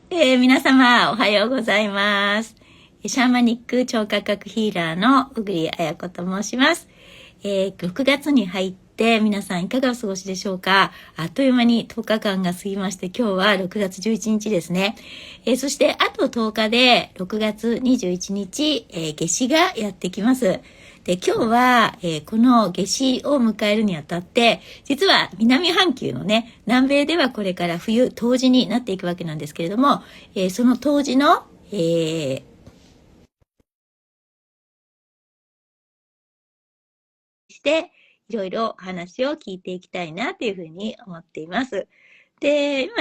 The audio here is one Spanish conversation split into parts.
皆様、おはようございます。シャーマニック超感覚ヒーラーの小栗彩子と申します。6月に入って皆さんいかがお過ごしでしょうか。あっという間に10日間が過ぎまして、今日は6月11日ですね。そしてあと10日で6月21日、夏至がやってきます。で、今日は、この夏至を迎えるにあたって、実は南半球のね、南米ではこれから冬、冬至になっていくわけなんですけれども、その冬至の、して、いろいろ話を聞いていきたいなというふうに思っています。で、今、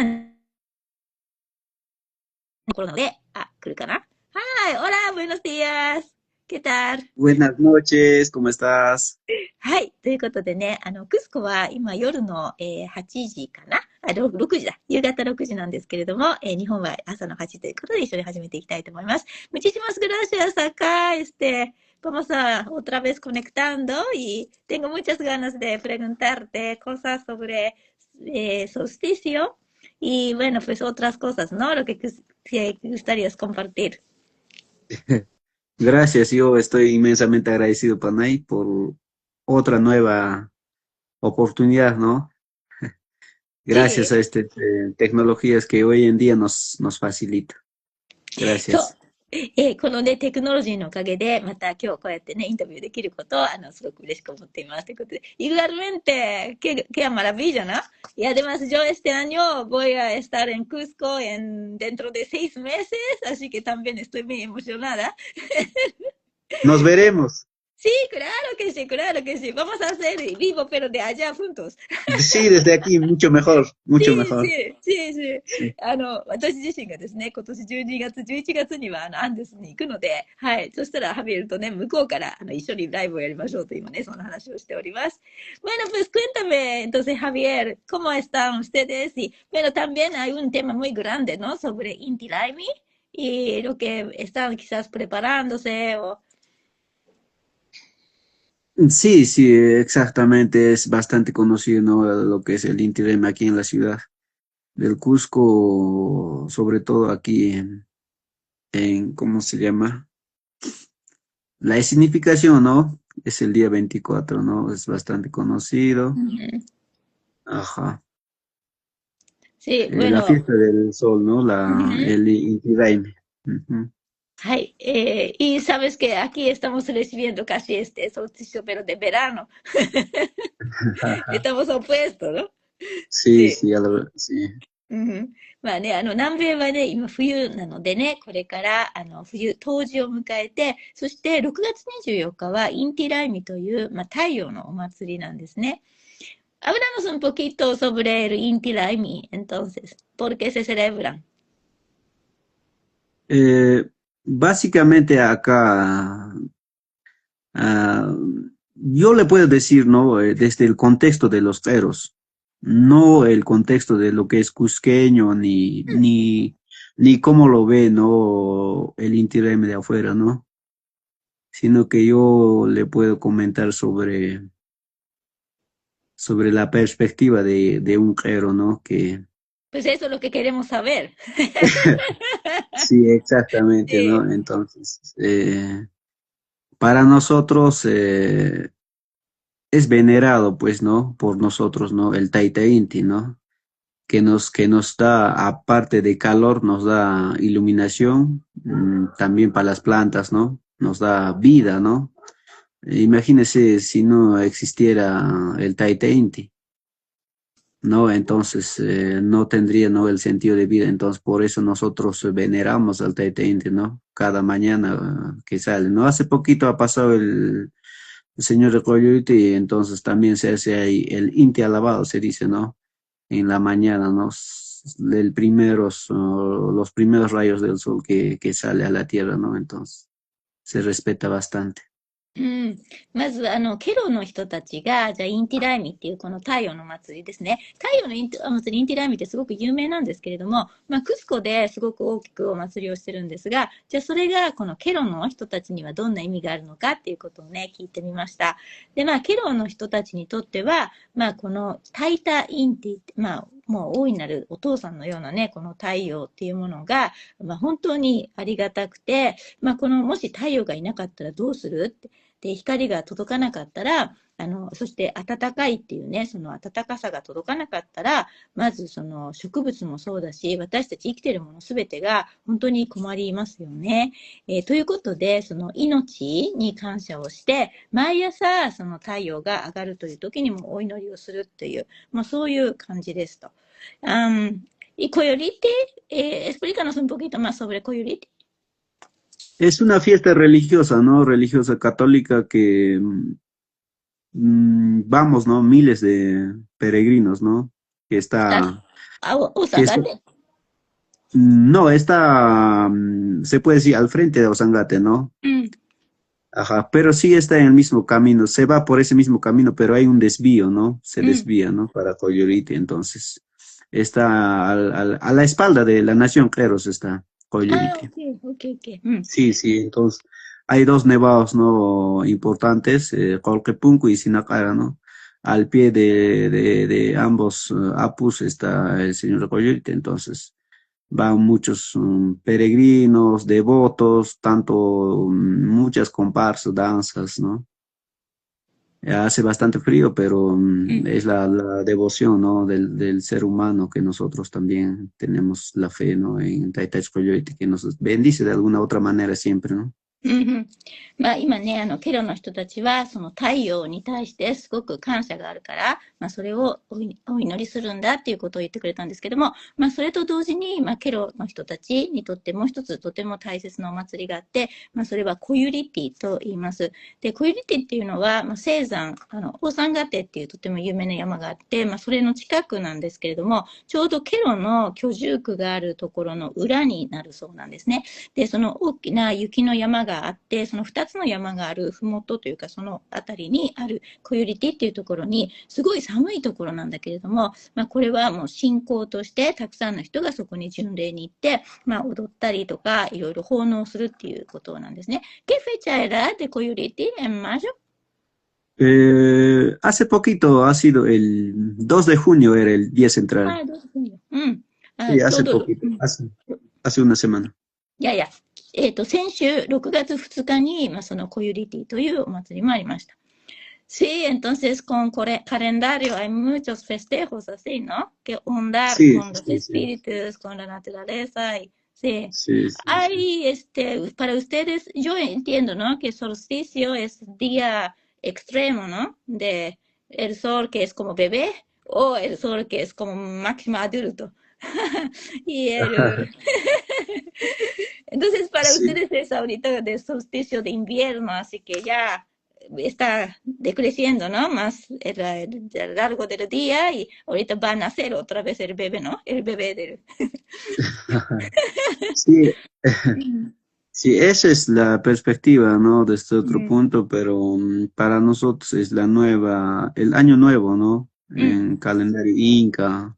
コロナで、来るかなはい、オラ、ブエノスディアス。¿Qué tal? Buenas noches, ¿cómo estás? はい。ということでね、クスコは今夜の、8時かな6時だ。夕方6時なんですけれども、日本は朝の8時ということで一緒に始めていきたいと思います。Muchísimas gracias acá, vamos a otra vez conectando y tengo muchas ganas de preguntarte cosas sobre solsticio y bueno, pues otras cosas, ¿no? Lo que gustarías compartir. Gracias, yo estoy inmensamente agradecido, Panay, por otra nueva oportunidad, ¿no? Gracias Sí. a estas tecnologías que hoy en día nos facilita. そう。Gracias. このね、テクノロジーのおかげで、また今日こうやってね、インタビューできることを、すごく嬉しく思っています。ということで、igualmente, qué maravilla, ¿no? Y además yo este año voy a estar en Cusco dentro de 6 meses, así que también estoy muy emocionada. Nos veremos. Sí, claro que sí. Vamos a hacer vivo, pero de allá juntos. Sí, desde aquí, mucho mejor, し mucho ーし mejor. ー、しーしー。Sí. 私自身がですね、今年12月、11月にはアンデスに行くので、はい。そしたらハビエルとね、向こうから一緒にライブをやりましょうと今ね、そんな話をしております。Bueno, pues cuéntame, entonces Javier, ¿cómo están ustedes? Y bueno, también hay un tema muy grande, ¿no? Sobre Inti Raimi y lo que están quizás preparándose o... Sí, sí, exactamente, es bastante conocido, ¿no? Lo que es el Inti Raymi aquí en la ciudad del Cusco, sobre todo aquí ¿cómo se llama? La significación, ¿no? Es el día 24, ¿no? Es bastante conocido. Ujú. Ajá. Sí, La bueno, fiesta del sol, ¿no? ujú. El Inti Raymi. Ujú. はい。y sabes que aquí estamos recibiendo casi este solsticio, pero de verano. Estamos opuestos, ¿no? Sí, Sí. sí, sí. うん。まあね、南米はね、今冬なのでね、これから、冬、冬至を迎えて、そして6月24日はインティライミという、まあ、太陽のお祭りなんですね。Hablamos un poquito sobre el Inti Raymi, entonces, ¿por qué se celebran? Eh, Básicamente acá, ah, yo le puedo decir, ¿no? Desde el contexto de los feros, no el contexto de lo que es cusqueño, ni cómo lo ve, ¿no? El Inti Raymi de afuera, ¿no? Sino que yo le puedo comentar sobre la perspectiva de un guerrero, ¿no? Que Pues eso es lo que queremos saber. sí, exactamente, Sí. ¿no? Entonces, para nosotros es venerado, pues, ¿no? Por nosotros, ¿no? El Taita Inti, ¿no? Que nos da, aparte de calor, nos da iluminación, también para las plantas, ¿no? Nos da vida, ¿no? Imagínese si no existiera el Taita Inti. ¿No? Entonces no tendría, ¿no? El sentido de vida. Entonces por eso nosotros veneramos al Tete Inti, ¿no? Cada mañana que sale, ¿no? Hace poquito ha pasado el señor de Coyote y entonces también se hace ahí el Inti alabado, se dice, ¿no? En la mañana, ¿no? Los primeros rayos del sol que sale a la tierra, ¿no? Entonces se respeta bastante. うん。まず、ケロの人たちが、じゃあ、インティライミっていうこの太陽の祭りですね。太陽の祭り、インティライミってすごく有名なんですけれども、まあ、クスコですごく大きくお祭りをしてるんですが、じゃあ、それが、このケロの人たちにはどんな意味があるのかっていうことをね、聞いてみました。で、まあ、ケロの人たちにとっては、まあ、このタイタインティ、まあ、もう大いなるお父さんのようなね、この太陽っていうものが、本当にありがたくて、この、もし太陽がいなかったらどうするって、で、光が届かなかったら、そして暖かいっていうね、その暖かさが届かなかったら、まずその植物もそうだし、私たち生きてるものすべてが本当に困りますよね。ということで、その命に感謝をして、毎朝その太陽が上がるという時にもお祈りをするという、そういう感じですと。¿Y Coyolite? Explícanos un poquito más sobre Coyolite. Es una fiesta religiosa, ¿no? Religiosa católica que vamos, ¿no? Miles de peregrinos, ¿no? Que está, que está, Usagate. no, está, se puede decir al frente de Osangate, ¿no? Mm, Ajá, pero sí está en el mismo camino, se va por ese mismo camino, pero hay un desvío, ¿no? Se mm. desvía, ¿no? Para Coyolite, entonces está a la espalda de la nación Queros está Coyolite. Ok, ok, ok. Mm, Sí, sí, entonces hay dos nevados, ¿no? Importantes, Colquepunco y Sinacara, ¿no? Al pie de ambos apus está el señor Coyolite, entonces van muchos peregrinos, devotos, tanto muchas comparsas, danzas, ¿no? Hace bastante frío, pero mm. es la devoción, ¿no? Del ser humano que nosotros también tenemos la fe, ¿no? En Taitach Coyote, que nos bendice de alguna otra manera siempre, ¿no? 今ね、ケロの人たちは、その太陽に対してすごく感謝があるから、それをお祈りするんだっていうことを言ってくれたんですけども、それと同時に、ケロの人たちにとってもう一つとても大切なお祭りがあって、それはコユリティと言います。で、コユリティっていうのは、青山、オーサンガテっていうとても有名な山があって、それの近くなんですけれども、ちょうどケロの居住区があるところの裏になるそうなんですね。で、その大きな雪の山があって、その2つの山があるふもとというか、そのあたりにあるコユリティっていうところに、すごい寒いところなんだけれども、これはもう信仰として、たくさんの人がそこに巡礼に行って、踊ったりとか、いろいろ奉納するっていうことなんですね。¿Qué fecha era de Coyuriti en mayo? Hace poquito ha sido el 2 de junio, era el día central. 2月に。Sí, ちょう hace ど、poquito, hace una semana. いやいや、先週6月2日に、そのコユリティというお祭りもありました。Sí, entonces con calendario hay muchos festejos así, ¿no? Que ondar Sí, con los sí, sí, espíritus, con la naturaleza. Sí. sí, sí, sí. Hay, para ustedes, yo entiendo, ¿no? Que solsticio es día extremo, ¿no? De el sol que es como bebé o el sol que es como máximo adulto. y el... Entonces, para Sí. ustedes es ahorita de solsticio de invierno, así que ya está decreciendo, ¿no? Más el largo del día y ahorita va a nacer otra vez el bebé, ¿no? El bebé del... Sí, sí, esa es la perspectiva, ¿no? De este otro punto, pero para nosotros es el año nuevo, ¿no? En calendario Inca,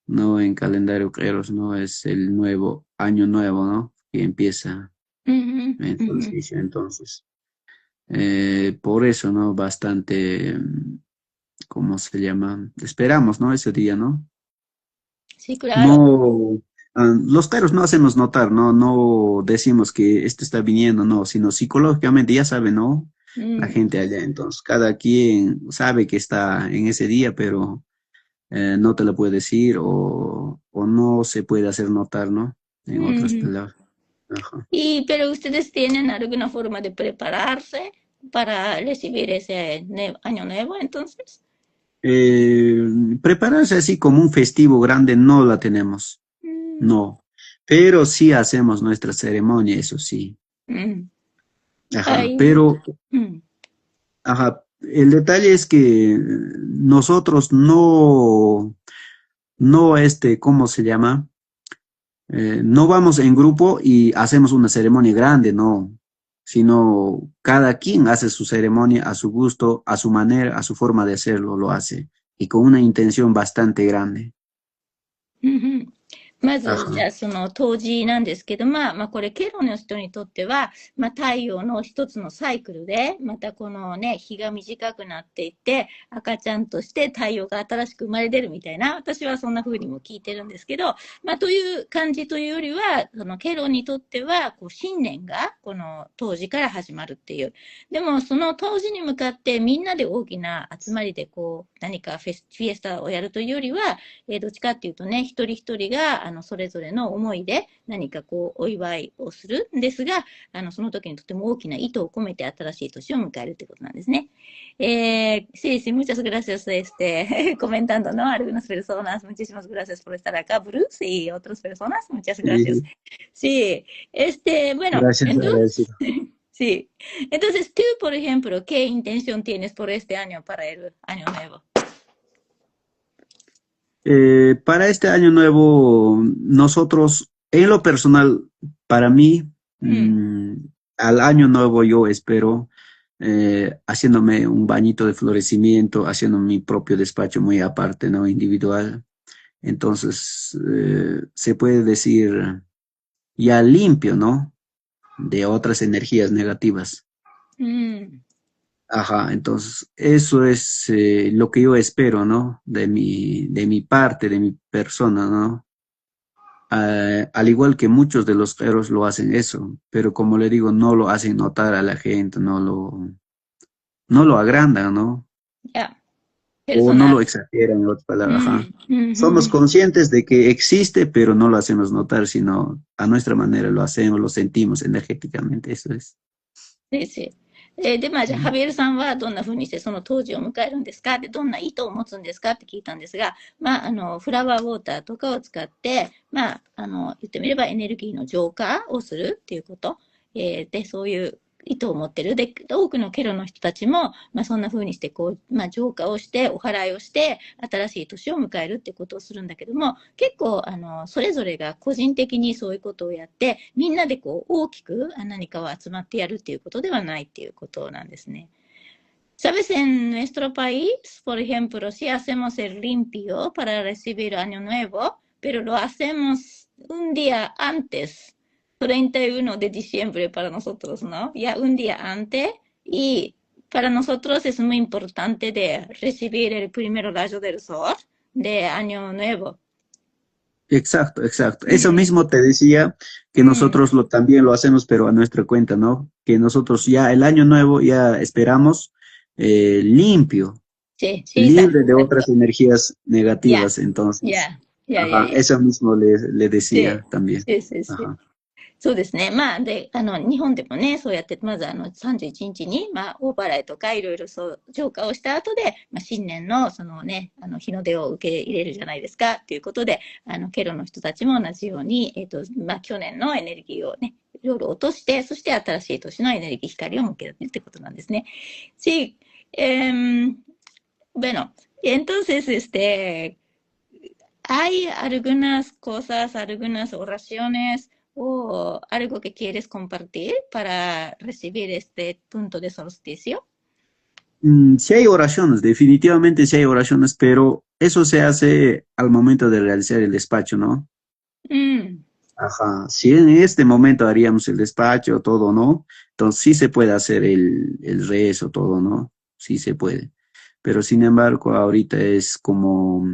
¿no? En calendario Queros, ¿no? Es el nuevo año nuevo, ¿no? Que empieza en solsticio, entonces. Por eso, ¿no? Bastante, ¿cómo se llama? Esperamos, ¿no? Ese día, ¿no? Sí, claro. No, los Queros no hacemos notar, ¿no? No decimos que esto está viniendo, no, sino psicológicamente ya sabe, ¿no? La gente allá, entonces cada quien sabe que está en ese día, pero no te lo puede decir o no se puede hacer notar, ¿no? En otras palabras. Ajá. Pero ustedes tienen alguna forma de prepararse para recibir ese año nuevo, entonces. Eh, Prepararse así como un festivo grande no la tenemos, no, pero sí hacemos nuestra ceremonia, eso sí. Ajá, Ay, pero ajá, el detalle es que nosotros no ¿cómo se llama? No vamos en grupo y hacemos una ceremonia grande, no, sino cada quien hace su ceremonia a su gusto, a su manera, a su forma de hacerlo, lo hace, y con una intención bastante grande. まず、じゃ Ajá. あその冬至なんですけど、これケロの人にとっては、太陽の一つのサイクルで、またこのね、日が短くなっていって、赤ちゃんとして太陽が新しく生まれ出るみたいな、私はそんな風にも聞いてるんですけど、という感じというよりは、そのケロにとっては、こう新年がこの冬至から始まるっていう。でも、その冬至に向かってみんなで大きな集まりでこう、何かフィエスタをやるというよりは、どっちかっていうとね、一人一人が、それぞれの思いで何かこう、お祝いをするんですが、その時にとても大きな意図を込めて新しい年を迎えるってことなんですね。Sí, sí, muchas gracias, comentando, ¿no? Algunas personas, muchísimas gracias por estar acá, Bruce, y otras personas, muchas gracias. Sí, Sí, bueno, gracias, entonces, agradecido. sí. Entonces, tú, por ejemplo, ¿qué intención tienes por este año para el año nuevo? Para este año nuevo, nosotros, en lo personal, para mí, Mm, mm, al año nuevo yo espero haciéndome un bañito de florecimiento, haciendo mi propio despacho muy aparte, ¿no? Individual. Entonces, se puede decir ya limpio, ¿no? De otras energías negativas. mm. Ajá, entonces eso es lo que yo espero, ¿no? De mi parte, de mi persona, ¿no? Al igual que muchos de los héroes lo hacen eso, pero como le digo, no lo hacen notar a la gente, no lo agrandan, ¿no? Ya, O no personal. lo exageran, en otras palabras, ajá. Mm, Somos ujú. conscientes de que existe, pero no lo hacemos notar, sino a nuestra manera lo hacemos, lo sentimos energéticamente, eso es. です。じゃあ、ハビエルさんはどんな風にしてその当時を迎えるんですかって、どんな意図を持つんですかって聞いたんですが、フラワーウォーターとかを使って、言ってみればエネルギーの浄化をするっていうこと。で、そういう意図を持ってる。で、多くのケロの人たちも、そんな風にして、こう、浄化をして、お祓いをして、新しい年を迎えるってことをするんだけども、結構、それぞれが個人的にそういうことをやって、みんなでこう、大きく何かを集まってやるっていうことではないっていうことなんですね。¿Sabes? En nuestro país, por ejemplo, si hacemos el limpio para recibir Año Nuevo, pero lo hacemos un día antes, 31 de diciembre para nosotros, ¿no? Ya un día antes y para nosotros es muy importante de recibir el primer rayo del sol de Año Nuevo. Exacto, exacto. Eso Mm, mismo te decía que mm, nosotros también lo hacemos, pero a nuestra cuenta, ¿no? Que nosotros ya el año nuevo ya esperamos limpio, sí, sí, libre de exacto. otras energías Ya, negativas. Entonces, ya, ajá, ya. eso mismo le で、decía también. で、Ajá. そうですね。日本でもね、そうやって、まず31日に、大払いとかいろいろそう浄化をした後で、新年のそのね、日の出を受け入れるじゃないですか、ということで、ケロの人たちも同じように、去年のエネルギーをね、夜落として、そして新しい年のエネルギー光を向けるってことなんですね。Sí, bueno, entonces, hay algunas cosas, algunas oraciones o algo que quieres compartir para recibir este punto de solsticio. Sí hay oraciones, definitivamente sí hay oraciones, pero eso se hace al momento de realizar el despacho, ¿no? Mm, Ajá, si en este momento haríamos el despacho, todo, ¿no? Entonces sí se puede hacer el rezo, todo, ¿no? Sí se puede. Pero sin embargo, ahorita es como,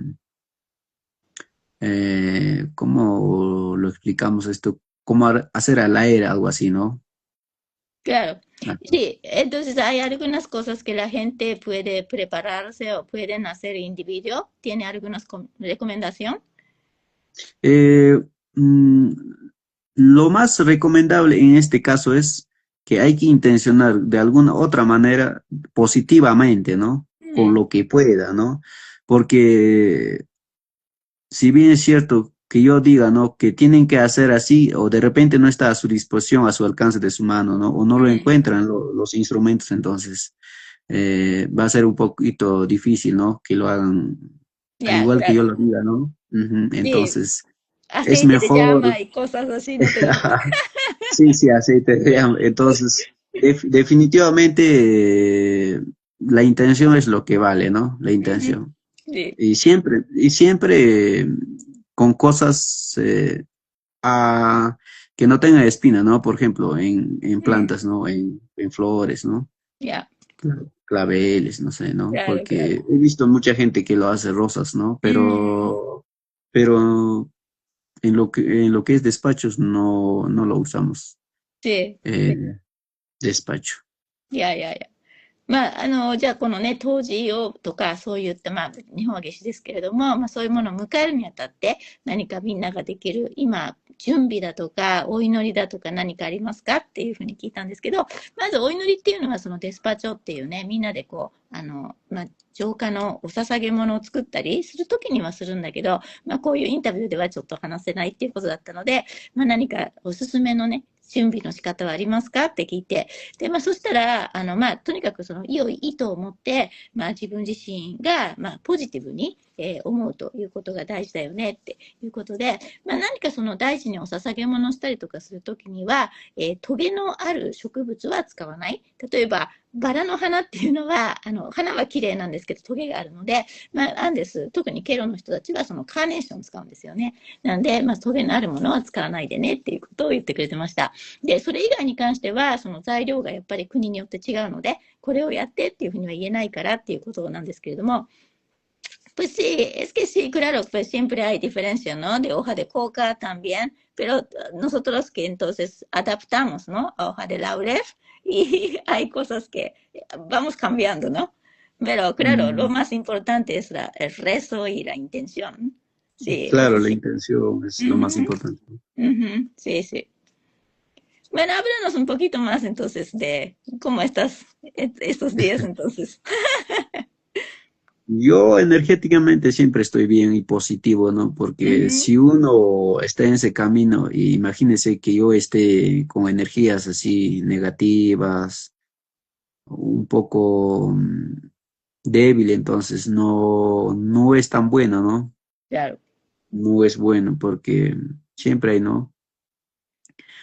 ¿cómo lo explicamos esto? Como hacer al aire, algo así, ¿no? claro. Ah. Sí, entonces hay algunas cosas que la gente puede prepararse o pueden hacer individuo. ¿Tiene alguna recomendación? Eh, mm, lo más recomendable en este caso es que hay que intencionar de alguna otra manera positivamente, ¿no? Con Mm, lo que pueda, ¿no? Porque si bien es cierto que yo diga, ¿no? Que tienen que hacer así, o de repente no está a su disposición, a su alcance de su mano, ¿no? O no lo mm, encuentran los instrumentos, entonces va a ser un poquito difícil, ¿no? Que lo hagan al ya, igual que yo claro. lo diga, ¿no? Ujú. Sí, Entonces, es aceite de mejor. llama y cosas así no tenemos. Sí, sí, aceite. Entonces, definitivamente la intención es lo que vale, ¿no? La Ujú, intención. sí. Y siempre con cosas que no tengan espina, ¿no? Por ejemplo, en Mm, plantas, ¿no? En flores, ¿no? ya, Claveles, no sé, ¿no? claro, Porque claro. he visto mucha gente que lo hace rosas, ¿no? Mm, Pero en lo que es despachos no lo usamos. sí, eh, despacho. いやいやいや。まあ、じゃあこのね、当時をとか、そういった、まあ、日本は夏至ですけれども、まあそういうものを迎えるにあたって、何かみんなができる、今、準備だとか、お祈りだとか何かありますかっていうふうに聞いたんですけど、まずお祈りっていうのはそのデスパチョっていうね、みんなでこう、まあ、浄化のお捧げ物を作ったりするときにはするんだけど、まあこういうインタビューではちょっと話せないっていうことだったので、まあ何かおすすめのね、準備の仕方はありますかって聞いて、で、まあ、そしたら、まあ、とにかくその良い意図を持って、まあ、自分自身が、まあ、ポジティブに、思うということが大事だよねっていうことで、まあ、何かその大事にお捧げ物をしたりとかするときには、トゲのある植物は使わない。例えば、バラの花っていうのは、花は綺麗なんですけど、トゲがあるので、まあ、アンデス、特にケロの人たちはそのカーネーションを使うんですよね。なんで、まあ、トゲのあるものは使わないでねっていうことを言ってくれてました。で、それ以外に関しては、その材料がやっぱり国によって違うので、これをやってっていうふうには言えないからっていうことなんですけれども、pues sí, es que sí, claro, pues siempre hay diferencia, ¿no? De hoja de coca también, pero nosotros que entonces adaptamos, ¿no? A hoja de laurel y hay cosas que vamos cambiando, ¿no? Pero claro, lo Mm, más importante es el rezo y la intención. Sí, claro, eso la sí. intención es Uh lo más -huh, importante. uh -huh, sí, sí. Bueno, háblanos un poquito más entonces de cómo estás estos días entonces. Yo energéticamente siempre estoy bien y positivo, ¿no? Porque Ujú, si uno está en ese camino, y imagínese que yo esté con energías así negativas, un poco débil, entonces no es tan bueno, ¿no? claro, No es bueno porque siempre hay, ¿no?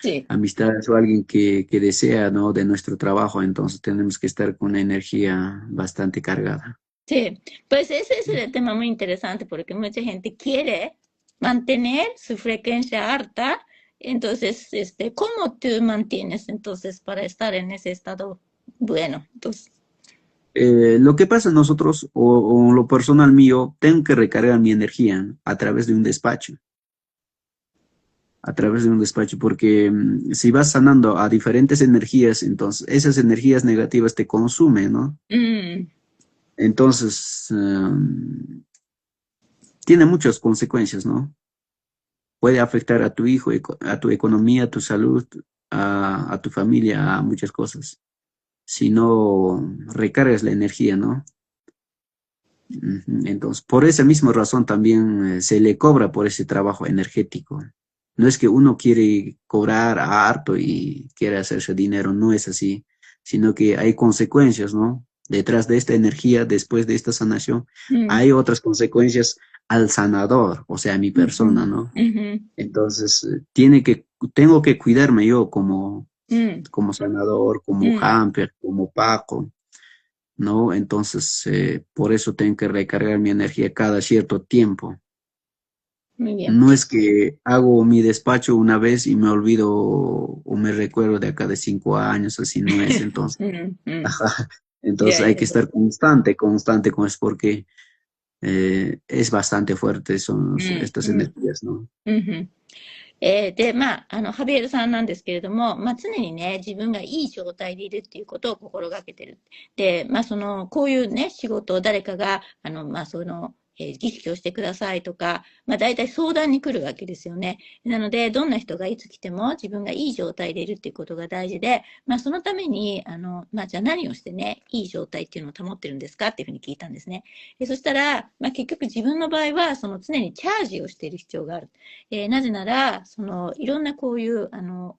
sí, Amistades o alguien que desea, ¿no? De nuestro trabajo, entonces tenemos que estar con una energía bastante cargada. sí. Pues ese es el tema muy interesante porque mucha gente quiere mantener su frecuencia alta. Entonces, ¿cómo tú mantienes entonces para estar en ese estado bueno? Entonces, Lo que pasa nosotros, o lo personal mío, tengo que recargar mi energía a través de un despacho, a través de un despacho, porque si vas sanando a diferentes energías, entonces esas energías negativas te consumen, ¿no? mm, Entonces, tiene muchas consecuencias, ¿no? Puede afectar a tu hijo, a tu economía, a tu salud, a tu familia, a muchas cosas. Si no recargas la energía, ¿no? Ujú. Entonces, por esa misma razón también se le cobra por ese trabajo energético. No es que uno quiere cobrar a harto y quiere hacerse dinero, no es así, sino que hay consecuencias, ¿no? Detrás de esta energía, después de esta sanación, mm, hay otras consecuencias al sanador, o sea, a mi ujú, persona, ¿no? ujú, Entonces, tengo que cuidarme yo mm, como sanador, como mm. Hamper, como Paco, ¿no? Entonces, por eso tengo que recargar mi energía cada cierto tiempo. Muy bien. No es que hago mi despacho una vez y me olvido o me recuerdo de acá de 5 años, así no es. Entonces, Mm, mm. ajá, entonces Ya, hay ya, que ya. estar constante con eso porque es bastante fuerte son うん、estas うん、energías, ¿no? うん、うん。で、まあ、ハビエルさんなんですけれども、まあ、常にね、自分がいい状態でいるっていうことを心がけてる。で、まあ、こういうね、仕事を誰かが、まあ、儀式をしてくださいとか、まあ、大体相談に来るわけですよね。なので、どんな人がいつ来ても自分がいい状態でいるっていうことが大事で、まあ、そのために、まあ、じゃあ何をしてね、いい状態っていうのを保ってるんですかっていうふうに聞いたんですね。そしたら、まあ、結局自分の場合は、常にチャージをしている必要がある。なぜなら、いろんなこういう、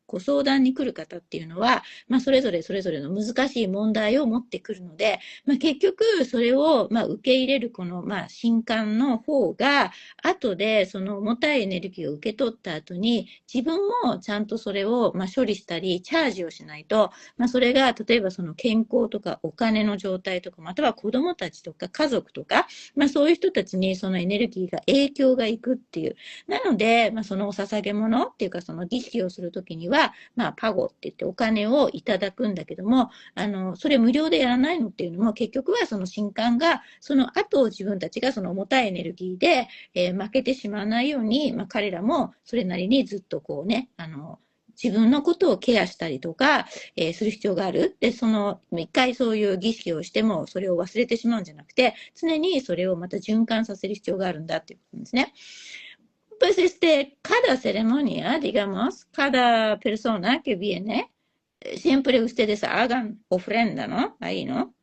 ご相談に来る方っていうのは、まあ、それぞれの難しい問題を持ってくるので、まあ、結局、それを、まあ、受け入れる、まあ、信官の方が、後でその重たいエネルギーを受け取った後に、自分もちゃんとそれを処理したり、チャージをしないと、それが、例えばその健康とかお金の状態とか、または子供たちとか家族とか、そういう人たちにそのエネルギーが影響がいくっていう。なので、そのお捧げ物っていうか、その儀式をするときには、パゴって言ってお金をいただくんだけども、それ無料でやらないのっていうのも、結局はその神官が、その後自分たちがその重たいエネルギーで、負けてしまわないように、彼らもそれなりにずっとこうね、自分のことをケアしたりとか、する必要がある。で、一回そういう儀式をしても、それを忘れてしまうんじゃなくて、常にそれをまた循環させる必要があるんだっていうことですね。Pues cada ceremonia, digamos, cada persona que viene, siempre ustedes hagan ofrenda, ¿no? Ahí, ¿no?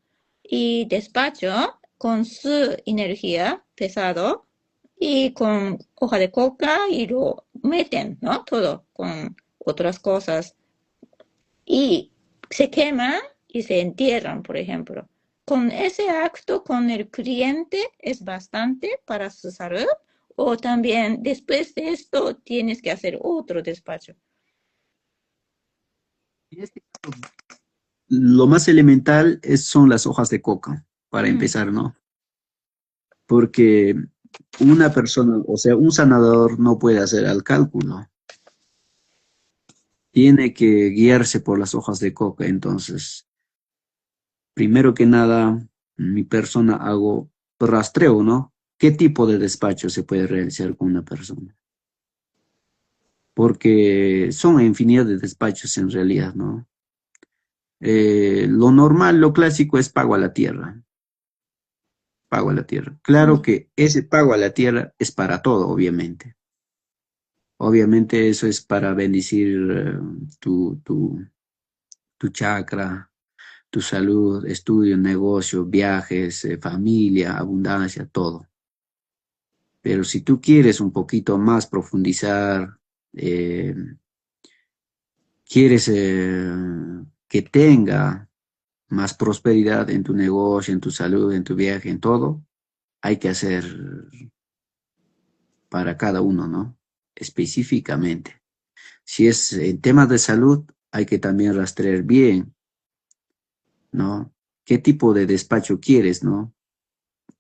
Y despacho con su energía pesado y con hoja de coca y lo meten, ¿no? Todo con otras cosas. Y se queman y se entierran, por ejemplo. Con ese acto con el cliente es bastante para su salud. O también después de esto tienes que hacer otro despacho. Lo más elemental son las hojas de coca, para empezar, ¿no? Porque una persona, o sea, un sanador no puede hacer el cálculo. Tiene que guiarse por las hojas de coca. Entonces, primero que nada, mi persona hago rastreo, ¿no? ¿Qué tipo de despacho se puede realizar con una persona? Porque son infinidad de despachos en realidad, ¿no? Lo normal, lo clásico es pago a la tierra. Pago a la tierra. Claro que ese pago a la tierra es para todo, obviamente. Obviamente eso es para bendecir tu chakra, tu salud, estudio, negocio, viajes, familia, abundancia, todo. Pero si tú quieres un poquito más profundizar, eh, quieres que tenga más prosperidad en tu negocio, en tu salud, en tu viaje, en todo, hay que hacer para cada uno, ¿no? Específicamente. Si es en temas de salud, hay que también rastrear bien, ¿no? ¿Qué tipo de despacho quieres, ¿no?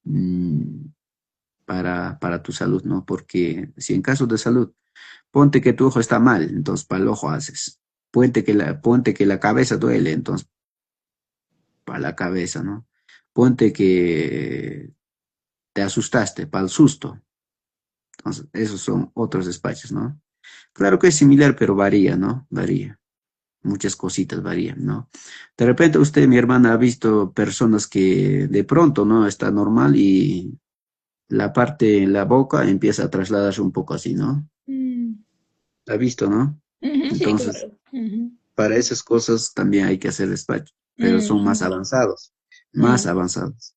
Mm, para tu salud, ¿no? Porque si en caso de salud, ponte que tu ojo está mal, entonces para el ojo haces. Ponte que la cabeza duele, entonces para la cabeza, ¿no? Ponte que te asustaste, para el susto. Entonces, esos son otros despachos, ¿no? Claro que es similar, pero varía, ¿no? Varía. Muchas cositas varían, ¿no? De repente usted, mi hermana, ha visto personas que de pronto, ¿no? Está normal y la parte en la boca empieza a trasladarse un poco así, ¿no? ¿Ha visto, no? Sí, Entonces, claro. para esas cosas también hay que hacer despacho, pero son más avanzados, más avanzados.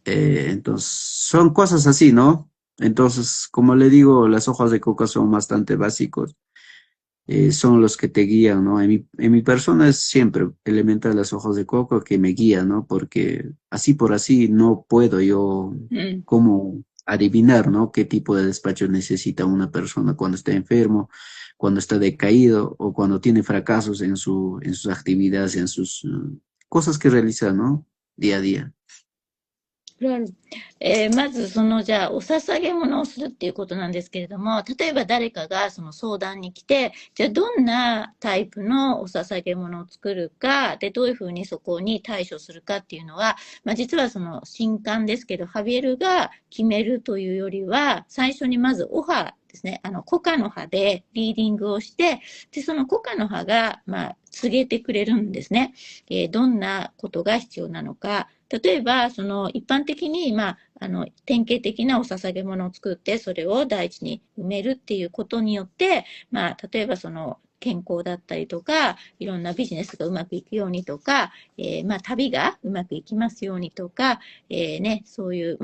Entonces, son cosas así, ¿no? Entonces, como le digo, las hojas de coca son bastante básicos, son los que te guían, ¿no? En mi persona es siempre elemental las hojas de coca que me guían, ¿no? Porque así por así no puedo yo como adivinar, ¿no? Qué tipo de despacho necesita una persona cuando está enfermo, cuando está decaído o cuando tiene fracasos en en sus actividades, en sus cosas que realiza, ¿no? Día a día. Claro. まずじゃあ、お捧げ物をするっていうことなんですけれども、例えば誰かがその相談に来て、じゃあどんなタイプのお捧げ物を作るか、で、どういうふうにそこに対処するかっていうのは、実はその新刊ですけど、ハビエルが決めるというよりは、最初にまずオハですね、コカの葉でリーディングをして、で、そのコカの葉が、告げてくれるんですね。どんなことが必要なのか、例えば、一般的に、典型的なお捧げ物を作って、それを大地に埋めるっていうことによって、例えば健康だったりとか、いろんなビジネスがうまくいくようにとか、旅がうまくいきますようにとか、そういう、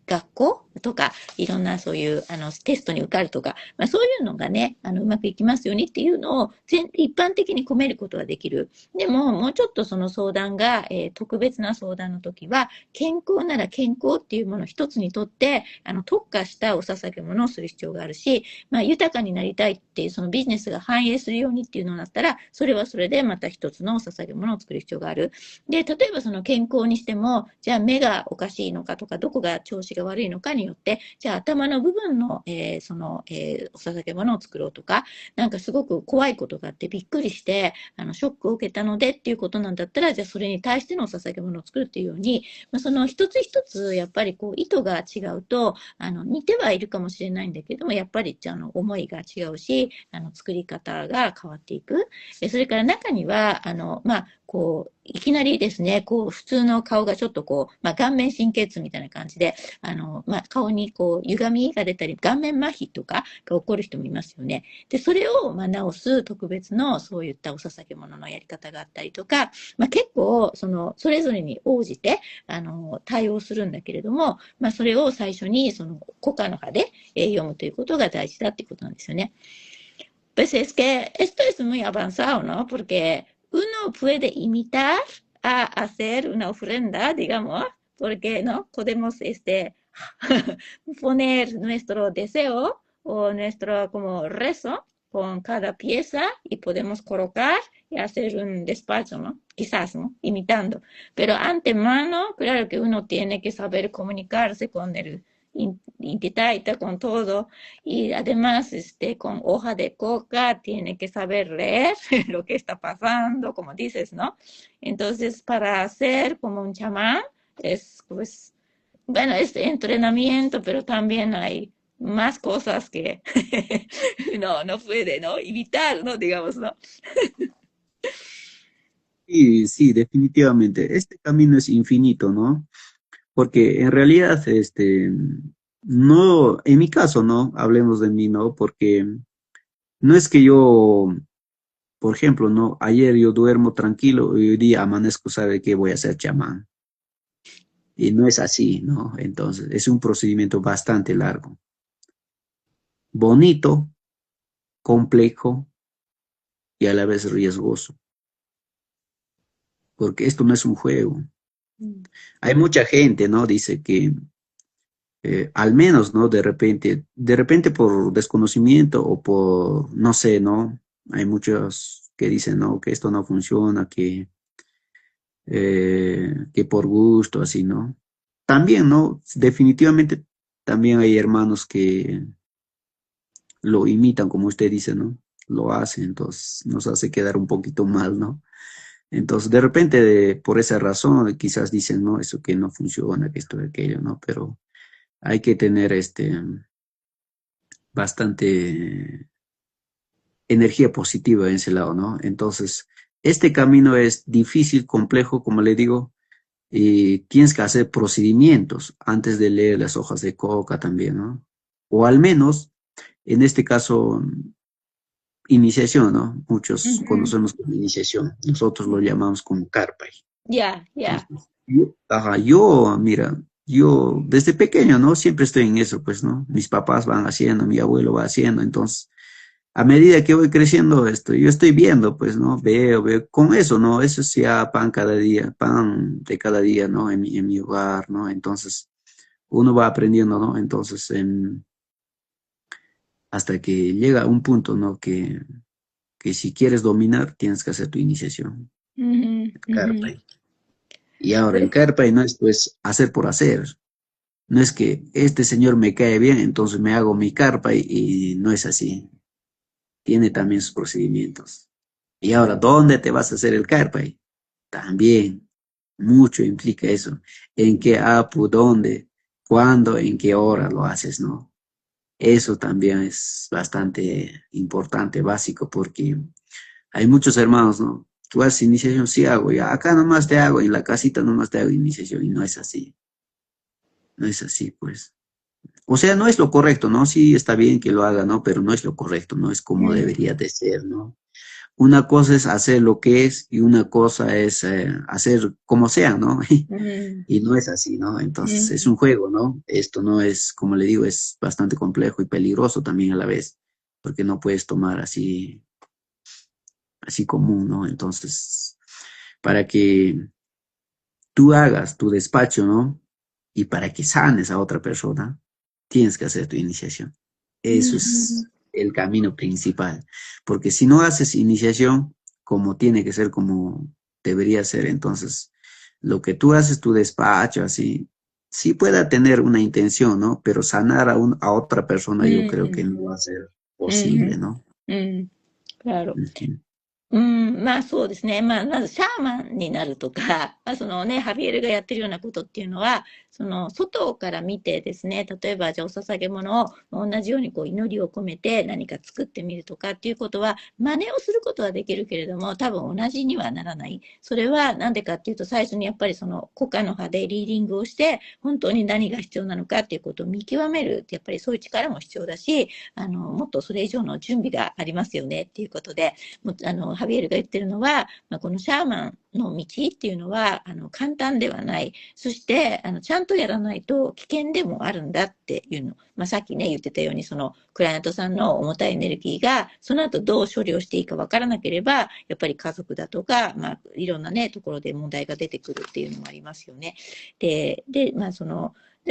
学校、とか、いろんなそういう、テストに受かるとか、そういうのがね、うまくいきますようにっていうのを、一般的に込めることはできる。でも、もうちょっとその相談が、特別な相談の時は、健康なら健康っていうもの一つにとって、特化したお捧げ物をする必要があるし、豊かになりたいっていう、そのビジネスが反映するようにっていうのだったら、それはそれでまた一つのお捧げ物を作る必要がある。で、例えばその健康にしても、じゃあ目がおかしいのかとか、どこが調子が悪いのかによって、じゃあ頭の部分の、お捧げ物を作ろうとか、なんかすごく怖いことがあってびっくりして、ショックを受けたのでっていうことなんだったら、じゃあそれに対してのお捧げ物を作るっていうように、その一つ一つ、やっぱりこう、意図が違うと、似てはいるかもしれないんだけども、やっぱり、思いが違うし、作り方が変わっていく。それから中には、こう、いきなりですね、こう、普通の顔がちょっとこう、顔面神経痛みたいな感じで、顔にこう、歪みが出たり、顔面麻痺とかが起こる人もいますよね。で、それを、治す特別の、そういったお捧げ物のやり方があったりとか、結構、それぞれに応じて、対応するんだけれども、それを最初に、コカの葉で、読むということが大事だっていうことなんですよね。Pues es que esto es muy avanzado, ¿no? Porque uno puede imitar a hacer una ofrenda, digamos, porque no podemos poner nuestro deseo o nuestro como rezo con cada pieza y podemos colocar y hacer un despacho, ¿no? Quizás, ¿no? Imitando. Pero antemano, claro que uno tiene que saber comunicarse con el intitaita, con todo, y además con hoja de coca tiene que saber leer lo que está pasando, como dices, ¿no? Entonces, para hacer como un chamán, es pues, bueno, es entrenamiento, pero también hay más cosas que no puede, ¿no? Evitar, ¿no? Digamos, ¿no? Y sí, definitivamente, este camino es infinito, ¿no? Porque en realidad, no, en mi caso, ¿no? Hablemos de mí, ¿no? Porque no es que yo, por ejemplo, ¿no? Ayer yo duermo tranquilo y hoy día amanezco, sabe que voy a ser chamán. Y no es así, ¿no? Entonces, es un procedimiento bastante largo, bonito, complejo y a la vez riesgoso, porque esto no es un juego. Hay mucha gente, ¿no? Dice que al menos, ¿no? De repente por desconocimiento o por, no sé, ¿no? Hay muchos que dicen, no, que esto no funciona, que por gusto, así, ¿no? También, ¿no? Definitivamente también hay hermanos que lo imitan, como usted dice, ¿no? Lo hacen, entonces nos hace quedar un poquito mal, ¿no? Entonces, de repente, por esa razón, quizás dicen, no, eso que no funciona, que esto, que aquello, ¿no? Pero hay que tener bastante energía positiva en ese lado, ¿no? Entonces, este camino es difícil, complejo, como le digo, y tienes que hacer procedimientos antes de leer las hojas de coca también, ¿no? O al menos, en este caso, iniciación, ¿no? Muchos conocemos como iniciación, nosotros lo llamamos como carpa. Ya, ya. Mira, yo desde pequeño, ¿no? Siempre estoy en eso, pues, ¿no? Mis papás van haciendo, mi abuelo va haciendo, entonces, a medida que voy creciendo, yo estoy viendo, pues, ¿no? Veo, con eso, ¿no? Eso es ya pan cada día, pan de cada día, ¿no? En mi hogar, ¿no? Entonces, uno va aprendiendo, ¿no? Entonces, hasta que llega un punto, ¿no? Que si quieres dominar, tienes que hacer tu iniciación. Ujú, Carpa. ujú. Y ahora en Pues, carpa y no es pues hacer por hacer. No es que este señor me cae bien, entonces me hago mi carpa y no es así. Tiene también sus procedimientos. Y ahora, ¿dónde te vas a hacer el carpa? También mucho implica eso. ¿En qué apu? ¿Dónde? ¿Cuándo? ¿En qué hora lo haces? ¿No? Eso también es bastante importante, básico, porque hay muchos hermanos, ¿no? Tú haces iniciación, sí hago, ya acá nomás te hago, en la casita nomás te hago iniciación, y no es así, no es así, pues. O sea, no es lo correcto, ¿no? Sí está bien que lo haga, ¿no? Pero no es lo correcto, no es como mm, debería de ser, ¿no? una cosa es hacer lo que es y una cosa es hacer como sea, ¿no? Mm, Y no es así, ¿no? Entonces es mm, un juego, ¿no? Esto no es, como le digo, es bastante complejo y peligroso también a la vez, porque no puedes tomar así, así común, ¿no? Entonces, para que tú hagas tu despacho, ¿no? Y para que sanes a otra persona, tienes que hacer tu iniciación. Eso mm, es el camino principal, porque si no haces iniciación como tiene que ser, como debería ser, entonces lo que tú haces, tu despacho, así, sí pueda tener una intención, ¿no? Pero sanar a otra persona yo creo que mm, no va a ser posible, mm, ¿no? mm, claro。Ujú. まあそうですね。まあ、まずシャーマンになるとか、まあそのね、ハビエルがやってるようなことっていうのは、その外から見てですね、例えばじゃあお捧げ物を同じようにこう祈りを込めて何か作ってみるとかっていうことは、真似をすることはできるけれども、多分同じにはならない。それはなんでかっていうと、最初にやっぱりそのコカの葉でリーディングをして、本当に何が必要なのかっていうことを見極めるって、やっぱりそういう力も必要だし、もっとそれ以上の準備がありますよねっていうことで、もハビエルが言ってるのは、このシャーマンの道っていうのは、簡単ではない。そして、ちゃんとやらないと危険でもあるんだっていうの。さっきね、言ってたように、その、クライアントさんの重たいエネルギーが、その後どう処理をしていいかわからなければ、やっぱり家族だとか、いろんなね、ところで問題が出てくるっていうのもありますよね。で、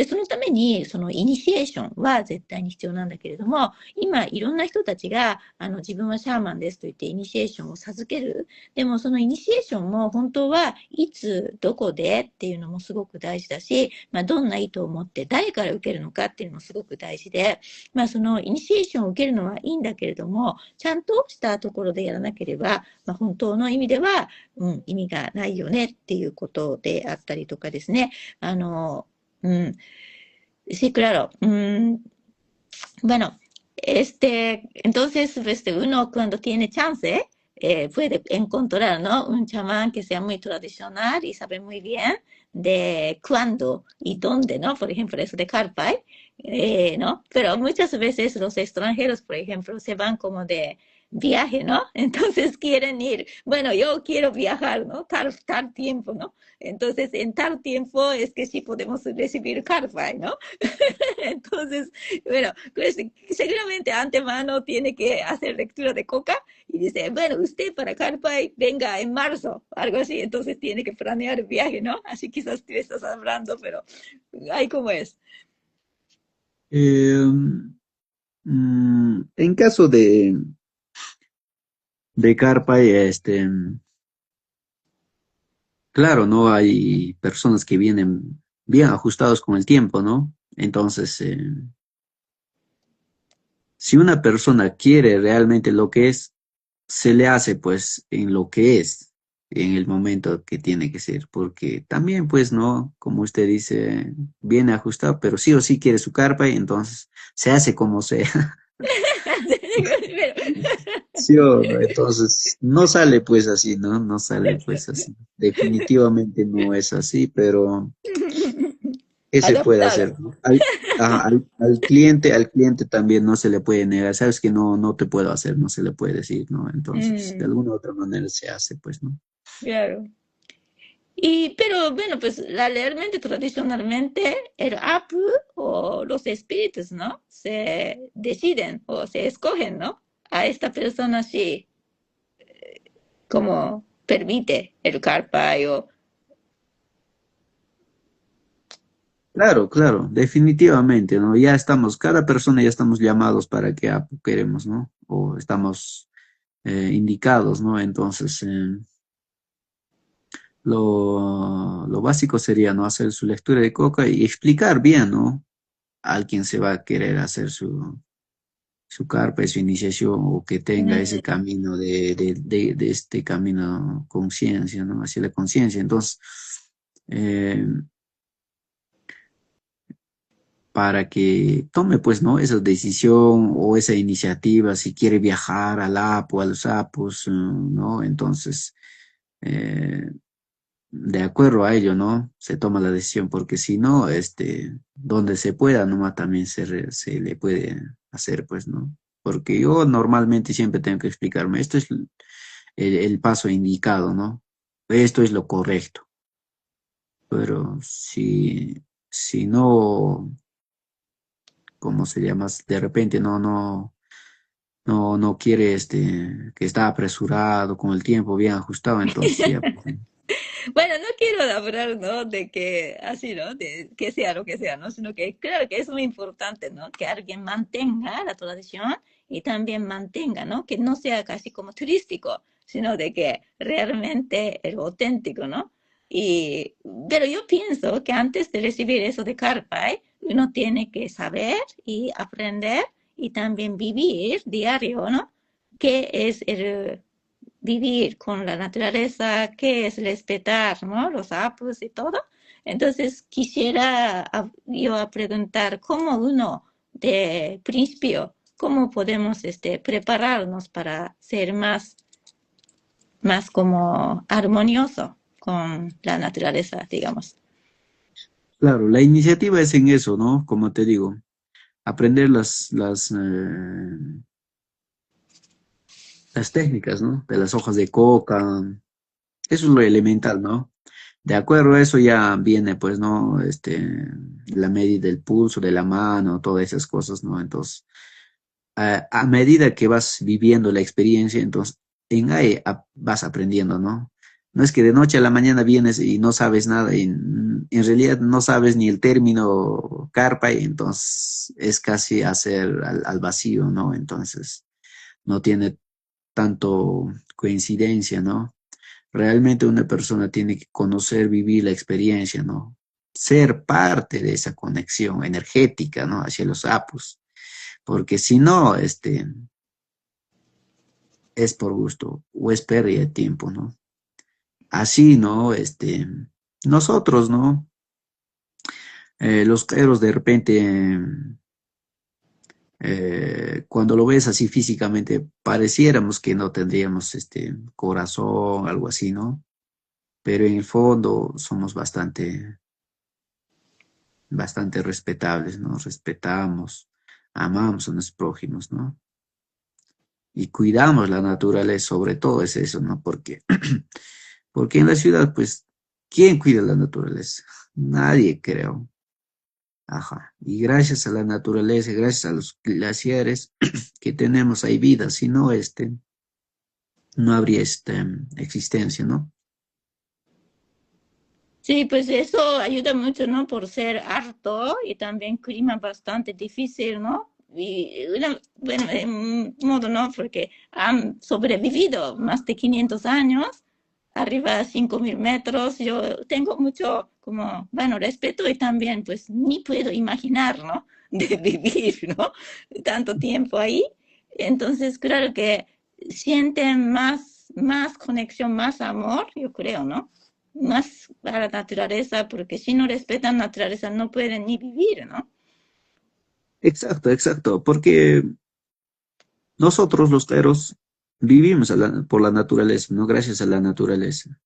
そのために、そのイニシエーションは絶対に必要なんだけれども、今、いろんな人たちが、自分はシャーマンですと言ってイニシエーションを授ける。でも、そのイニシエーションも本当はいつ、どこでっていうのもすごく大事だし、どんな意図を持って誰から受けるのかっていうのもすごく大事で、そのイニシエーションを受けるのはいいんだけれども、ちゃんとしたところでやらなければ、本当の意味では、意味がないよねっていうことであったりとかですね。うん。Sí, claro. Bueno, entonces, uno cuando tiene chance, puede encontrar, ¿no? Un chamán que sea muy tradicional y sabe muy bien de cuándo y dónde, ¿no? Por ejemplo, eso de Carpay, ¿no? Pero muchas veces los extranjeros, por ejemplo, se van como de viaje, ¿no? Entonces quieren ir, bueno, yo quiero viajar, ¿no? Tal tiempo, ¿no? Entonces, en tal tiempo es que sí podemos recibir Carpay, ¿no? Entonces, bueno, pues, seguramente antemano tiene que hacer lectura de coca y dice, bueno, usted para Carpay venga en marzo, algo así, entonces tiene que planear el viaje, ¿no? Así quizás tú estás hablando, pero ahí como es. Eh, en caso de carpa, claro, ¿no? Hay personas que vienen bien ajustados con el tiempo, ¿no? Entonces, si una persona quiere realmente lo que es, se le hace pues en lo que es, en el momento que tiene que ser, porque también pues, ¿no? Como usted dice, viene ajustado, pero sí o sí quiere su carpa y entonces se hace como sea. Sí o no, entonces no sale pues así, ¿no? No sale pues así. Definitivamente no es así, pero ¿qué se puede Adaptado. hacer, no? Al cliente también no se le puede negar, sabes que no, no te puedo hacer, no se le puede decir, ¿no? Entonces, de alguna u otra manera se hace, pues, ¿no? Claro. Pero bueno, pues realmente tradicionalmente el Apu o los espíritus, ¿no? Se deciden o se escogen, ¿no? A esta persona sí, como permite el Karpai o... Claro, claro, definitivamente, ¿no? Ya estamos, cada persona ya estamos llamados para que queremos, ¿no? O estamos indicados, ¿no? Entonces, lo básico sería, ¿no? Hacer su lectura de coca y explicar bien, ¿no? A quien se va a querer hacer su carpa, su iniciación, o que tenga ese Mm, camino de este camino conciencia, ¿no? Hacia la conciencia. Entonces, eh, para que tome, pues, ¿no? Esa decisión o esa iniciativa, si quiere viajar al Apo, a los Apos, ¿no? Entonces, eh, de acuerdo a ello, ¿no? Se toma la decisión, porque si no, donde se pueda, nomás también se le puede hacer, pues, ¿no? Porque yo normalmente siempre tengo que explicarme, el paso indicado, ¿no? Esto es lo correcto. Pero si no, ¿cómo se llama? De repente no quiere que está apresurado con el tiempo bien ajustado, entonces ya, pues, Bueno, no quiero hablar, ¿no? De que así, ¿no? De que sea lo que sea, ¿no? Sino que creo que es muy importante, ¿no? Que alguien mantenga la tradición y también mantenga, ¿no? Que no sea casi como turístico, sino de que realmente es auténtico, ¿no? Y, pero yo pienso que antes de recibir eso de Carpay, uno tiene que saber y aprender y también vivir diario, ¿no? ¿Qué es el vivir con la naturaleza, qué es respetar, ¿no? Los apus y todo? Entonces quisiera yo a preguntar cómo uno de principio, cómo podemos prepararnos para ser más como armonioso con la naturaleza, digamos. claro, la iniciativa es en eso, ¿no? Como te digo, aprender las técnicas, ¿no? De las hojas de coca, eso es lo elemental, ¿no? De acuerdo a eso ya viene, pues, ¿no? La medida del pulso, de la mano, todas esas cosas, ¿no? Entonces, a medida que vas viviendo la experiencia, entonces, en ahí vas aprendiendo, ¿no? No es que de noche a la mañana vienes y no sabes nada, y en realidad no sabes ni el término carpa, y entonces es casi hacer al vacío, ¿no? Entonces, no tiene tanto coincidencia, ¿no? Realmente una persona tiene que conocer, vivir la experiencia, ¿no? Ser parte de esa conexión energética, ¿no? Hacia los apus. Porque si no, es por gusto o es pérdida de tiempo, ¿no? Así, ¿no? Nosotros, ¿no? Los caeros de repente, cuando lo ves así físicamente, pareciéramos que no tendríamos corazón, algo así, ¿no? Pero en el fondo somos bastante respetables, ¿no? Respetamos, amamos a nuestros prójimos, ¿no? Y cuidamos la naturaleza, sobre todo es eso, ¿no? Porque en la ciudad, pues, ¿quién cuida la naturaleza? Nadie, creo. Ajá. Y gracias a la naturaleza, gracias a los glaciares que tenemos, hay vida, si no, no habría esta existencia, ¿no? Sí, pues eso ayuda mucho, ¿no? Por ser harto y también clima bastante difícil, ¿no? Y bueno, en un modo, ¿no? Porque han sobrevivido más de 500 años, arriba de 5.000 metros. Yo tengo mucho, como, bueno, respeto y también, pues, ni puedo imaginar, ¿no? De vivir, ¿no? Tanto tiempo ahí. Entonces, claro que sienten más conexión, más amor, yo creo, ¿no? Más a la naturaleza, porque si no respetan la naturaleza no pueden ni vivir, ¿no? Exacto, exacto, porque nosotros los teros vivimos por la naturaleza, ¿no? Gracias a la naturaleza.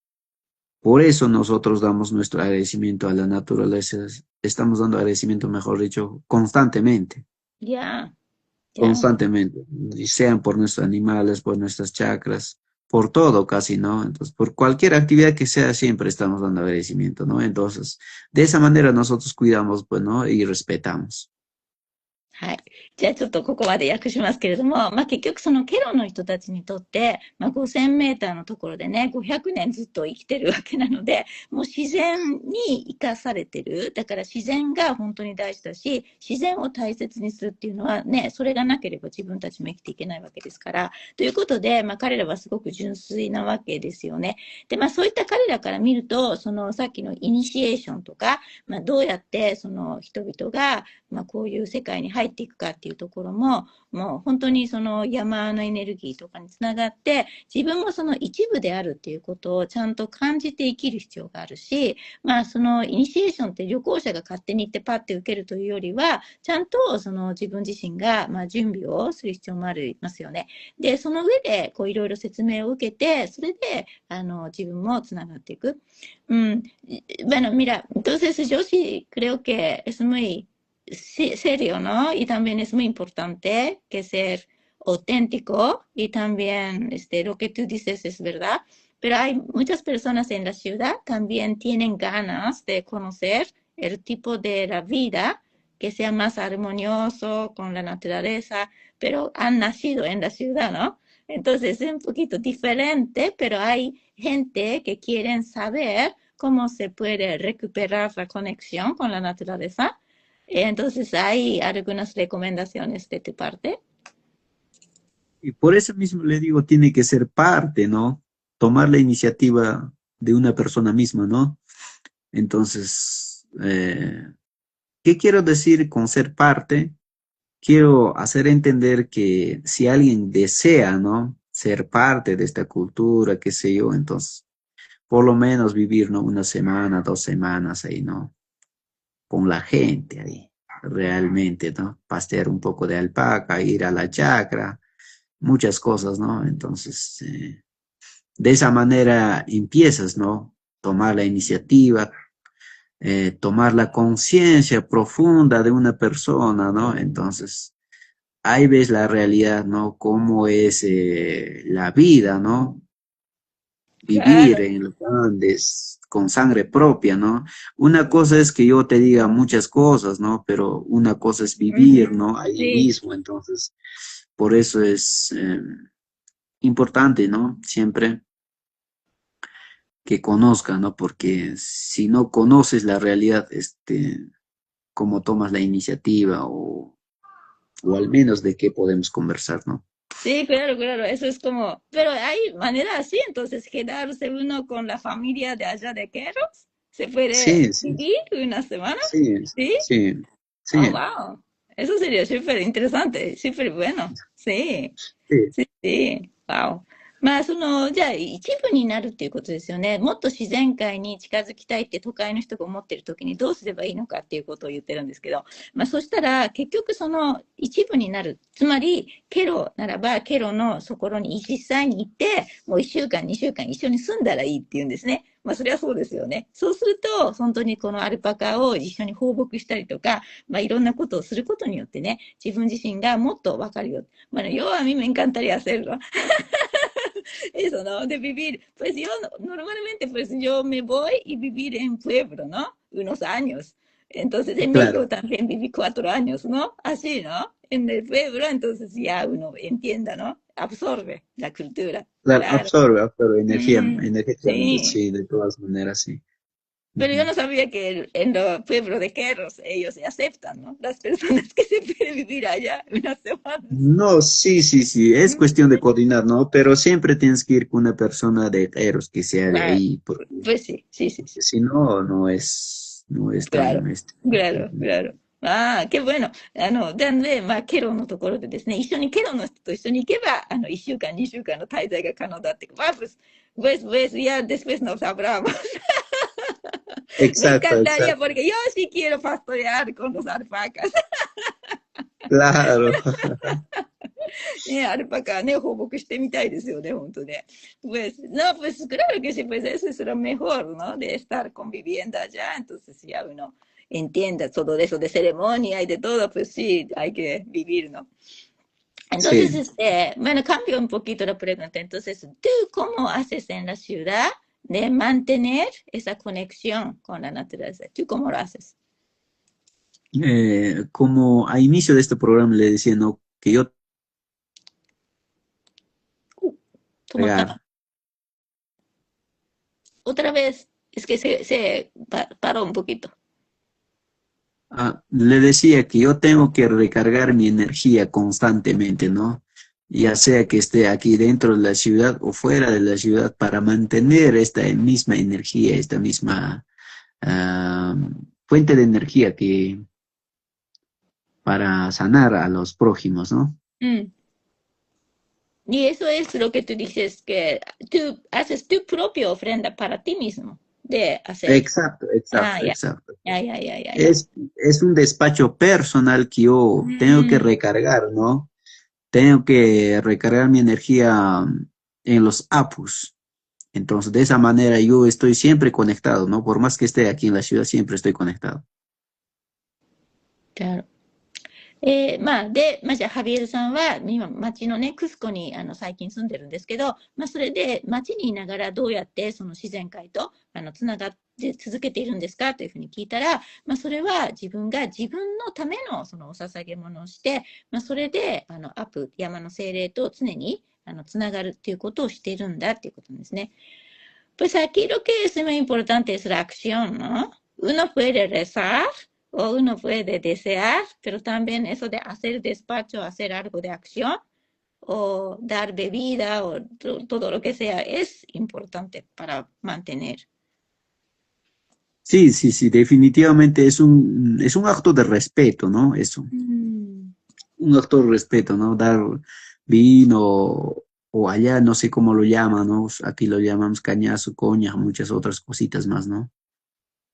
Por eso nosotros damos nuestro agradecimiento a la naturaleza. Estamos dando agradecimiento, mejor dicho, constantemente, Ya, ya. constantemente. Y sean por nuestros animales, por nuestras chakras, por todo casi, ¿no? Entonces, por cualquier actividad que sea, siempre estamos dando agradecimiento, ¿no? Entonces, de esa manera nosotros cuidamos, pues, ¿no? Y respetamos. はい。じゃあちょっとここまで訳しますけれども、まあ結局そのケロの人たちにとって、まあ5000メーターのところでね、500年ずっと生きてるわけなので、もう自然に生かされてる。だから自然が本当に大事だし、自然を大切にするっていうのはね、それがなければ自分たちも生きていけないわけですから。ということで、まあ彼らはすごく純粋なわけですよね。で、まあそういった彼らから見ると、そのさっきのイニシエーションとか、まあどうやってその人々が、まあ、こういう世界に入っていくかっていうところも、もう本当にその山のエネルギーとかにつながって、自分もその一部であるっていうことをちゃんと感じて生きる必要があるし、まあそのイニシエーションって旅行者が勝手に行ってパッて受けるというよりは、ちゃんとその自分自身がまあ準備をする必要もありますよね。で、その上でこういろいろ説明を受けて、それで自分もつながっていく。Bueno, mira, entonces yo sí creo que es muy serio, ¿no? Y también es muy importante que ser auténtico y también lo que tú dices es verdad, pero hay muchas personas en la ciudad también tienen ganas de conocer el tipo de la vida que sea más armonioso con la naturaleza, pero han nacido en la ciudad, ¿no? Entonces es un poquito diferente, pero hay gente que quieren saber cómo se puede recuperar la conexión con la naturaleza. Entonces hay algunas recomendaciones de tu parte. Y por eso mismo le digo, tiene que ser parte, ¿no? Tomar la iniciativa de una persona misma, ¿no? Entonces, ¿qué quiero decir con ser parte? Quiero hacer entender que si alguien desea, ¿no? Ser parte de esta cultura, qué sé yo, entonces, por lo menos vivir, ¿no? Una semana, 2 semanas ahí, ¿no? Con la gente ahí, realmente, ¿no? Pastear un poco de alpaca, ir a la chacra, muchas cosas, ¿no? Entonces, de esa manera empiezas, ¿no? Tomar la iniciativa, tomar la conciencia profunda de una persona, ¿no? Entonces, ahí ves la realidad, ¿no? Cómo es la vida, ¿no? Vivir Claro. en los Andes con sangre propia, ¿no? Una cosa es que yo te diga muchas cosas, ¿no? Pero una cosa es vivir, Ujú. ¿no? Ahí Sí, mismo, entonces, por eso es importante, ¿no? Siempre que conozca, ¿no? Porque si no conoces la realidad, cómo tomas la iniciativa o al menos de qué podemos conversar, ¿no? sí, claro, claro, eso es como, pero hay manera así, entonces quedarse uno con la familia de allá de Queros, ¿se puede Sí, sí, vivir unas semanas? sí, ¿Sí? sí, Oh, sí, wow, eso sería súper interesante, súper bueno, sí. sí, で、まあ、じゃあ、一部になるっていうことですよね。もっと自然界に近づきたいって都会の人が思ってる時にどうすればいいのかっていうことを言ってるんですけど、まあ、そしたら、結局その一部になる。つまり、ケロならば、ケロのそこに実際に行って、もう1週間、2週間一緒に住んだらいいっていうんですね。まあ、それはそうですよね。そうすると、本当にこのアルパカを一緒に放牧したりとか、まあ、いろんなことをすることによってね、自分自身がもっとわかるよ。Bueno, yo a mí me encantaría hacerlo. Eso, ¿no? De vivir. Pues yo normalmente, pues yo me voy y vivir en pueblo, ¿no? Unos años. Entonces en México claro, también viví 4 años, ¿no? Así, ¿no? En el pueblo, entonces ya uno entienda, ¿no? Absorbe la cultura. claro, Claro. absorbe energía, Mm, energéticamente, sí. sí, de todas maneras, sí. Pero yo Ujú. no sabía que en los pueblos de Queros ellos se aceptan, ¿no? Las personas que se pueden vivir allá unas semanas. No, sí, sí, sí, es Mm, cuestión de coordinar, ¿no? Pero siempre tienes que ir con una persona de Eros que sea de claro. ahí, porque Pues sí, sí, sí, sí. si no, no es Claro, tan, claro, claro。ああ、けど、bueno、なんで、まあ、ケロのところでですね、一緒に、ケロの人と一緒に行けば、1週間、2週間の滞在が可能だって。pues, ya después nos hablamos. Me exacto, encantaría, exacto, porque yo sí quiero pastorear con los alpacas. claro, ね、アルパカね、放牧してみたいですよね、本当ね。Pues, no, pues claro que sí, pues eso es lo mejor, ¿no? De estar conviviendo allá, entonces ya uno entienda todo eso de ceremonia y de todo, pues sí, hay que vivir, ¿no? Entonces, sí. bueno, cambio un poquito la pregunta. Entonces, ¿tú cómo haces en la ciudad de mantener esa conexión con la naturaleza? ¿Tú cómo lo haces? Como a inicio de este programa le decía, ¿no? Que yo ¿Cómo está? regar. Otra vez, es que se paró un poquito. Le decía que yo tengo que recargar mi energía constantemente, ¿no? Ya sea que esté aquí dentro de la ciudad o fuera de la ciudad para mantener esta misma energía, esta misma ah, fuente de energía que para sanar a los prójimos, ¿no? Mm. Y eso es lo que tú dices, que tú haces tu propia ofrenda para ti mismo de hacer. Exacto, Ah, exacto, ya, exacto. ya, ya, ya, ya, ya. Es un despacho personal que yo tengo que Mm, recargar, ¿no? Tengo que recargar mi energía en los apus. Entonces, de esa manera yo estoy siempre conectado, ¿no? Por más que esté aquí en la ciudad, siempre estoy conectado. claro. じゃあ、ハビエルさんは、今、町のね、クスコに、最近住んでるんですけど、それで、町にいながらどうやって、その自然界と、つながって続けているんですかというふうに聞いたら、それは自分が自分のための、そのお捧げ物をして、それで、山の精霊と常に、つながるっていうことをしているんだっていうことなんですね。Pues aquí lo que es muy importante es la acción, ¿no? Uno puede rezar o uno puede desear, pero también eso de hacer despacho, hacer algo de acción o dar bebida o todo lo que sea es importante para mantener. Sí, sí, sí, definitivamente es un acto de respeto, ¿no? Eso, Mm. un acto de respeto, ¿no? Dar vino o allá no sé cómo lo llaman, ¿no? Aquí lo llamamos cañazo, coña, muchas otras cositas más, ¿no?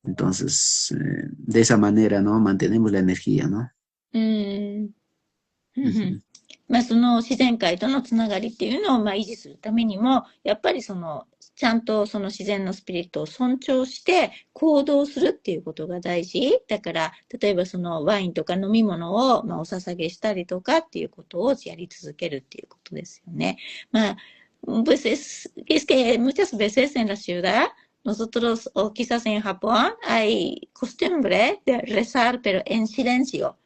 Entonces, de esa manera, ¿no? Mantenemos la energía, ¿no? うん。うんうん。Ujú. その自然界とのつながりっていうのを維持するためにも、やっぱりちゃんとその自然のスピリットを尊重して行動するっていうことが大事。だから、例えばそのワインとか飲み物を、お捧げしたりとかっていうことをやり続けるっていうことですよね。pues es que muchas veces en la ciudad, nosotros o quizás en Japón, hay costumbre de rezar, pero en silencio.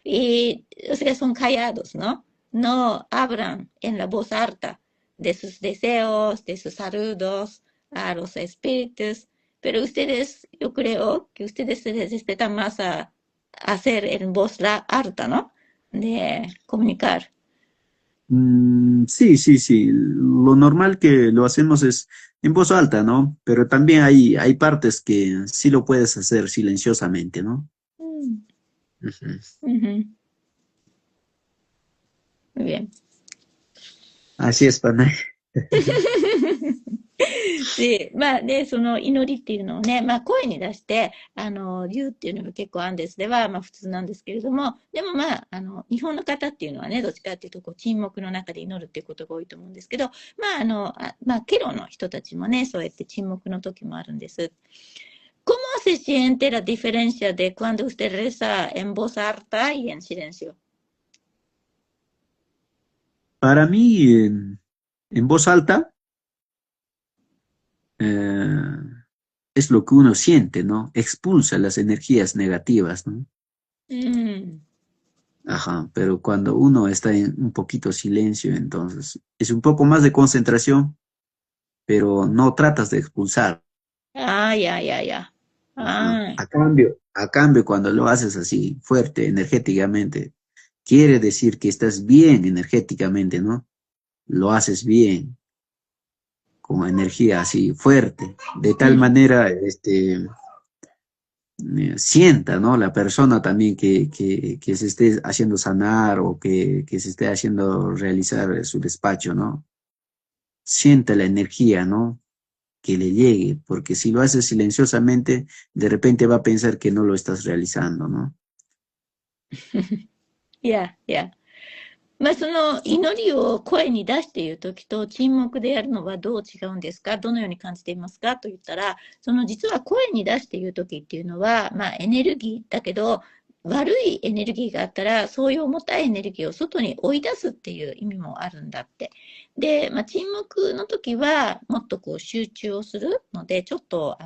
Y, o sea, son callados, ¿no? No hablan en la voz alta de sus deseos, de sus saludos a los espíritus, pero ustedes, yo creo que ustedes se respetan más a hacer en voz alta, ¿no? De comunicar. Sí, sí, sí. Lo normal que lo hacemos es en voz alta, ¿no? Pero también hay partes que sí lo puedes hacer silenciosamente, ¿no? うん、Ujú. うん、うん。muy bien. Así es, pana. Sí, その祈りっていうのをね、声に出して、言うっていうのが結構アンデスでは、普通なんですけれども、でも日本の方っていうのはね、どっちかっていうと、沈黙の中で祈るっていうことが多いと思うんですけど、ケロの人たちもね、そうやって沈黙の時もあるんです。¿Cómo se siente la diferencia de cuando usted reza en voz alta y en silencio? Para mí, en voz alta, eh, es lo que uno siente, ¿no? Expulsa las energías negativas, ¿no? うん。Ajá, pero cuando uno está en un poquito silencio, entonces es un poco más de concentración, pero no tratas de expulsar. ああ、いやいやいや。Ajá. ああ。A cambio, cuando lo haces así fuerte, energéticamente, quiere decir que estás bien energéticamente, ¿no? Lo haces bien, con energía así fuerte, de う tal ん。manera, sienta, ¿no? La persona también que se esté haciendo sanar o que se esté haciendo realizar su despacho, ¿no? Sienta la energía, ¿no? Que le llegue, porque si lo haces silenciosamente, de repente va a pensar que no lo estás realizando, ¿no? いやいや。その祈りを声に出しているときと沈黙でやるのはどう違うんですか、どのように感じていますかと言ったら、実は声に出しているときっていうのは、エネルギーだけど、悪いエネルギーがあったら、そういう重たいエネルギーを外に追い出すっていう意味もあるんだって。で、沈黙の時は、もっと集中をするので、ちょっと、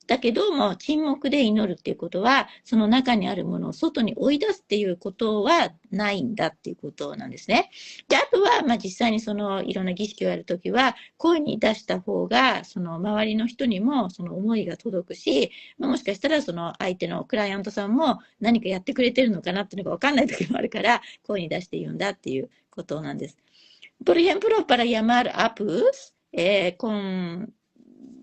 だけども、沈黙で祈るっていうことは、その中にあるものを外に追い出すっていうことはないんだっていうことなんですね。で、あとは、実際にいろんな儀式をやるときは、声に出した方が、周りの人にもその思いが届くし、もしかしたら相手のクライアントさんも何かやってくれてるのかなっていうのがわかんない時もあるから、声に出して言うんだっていうことなんです。Por ejemplo, para llamar apus, con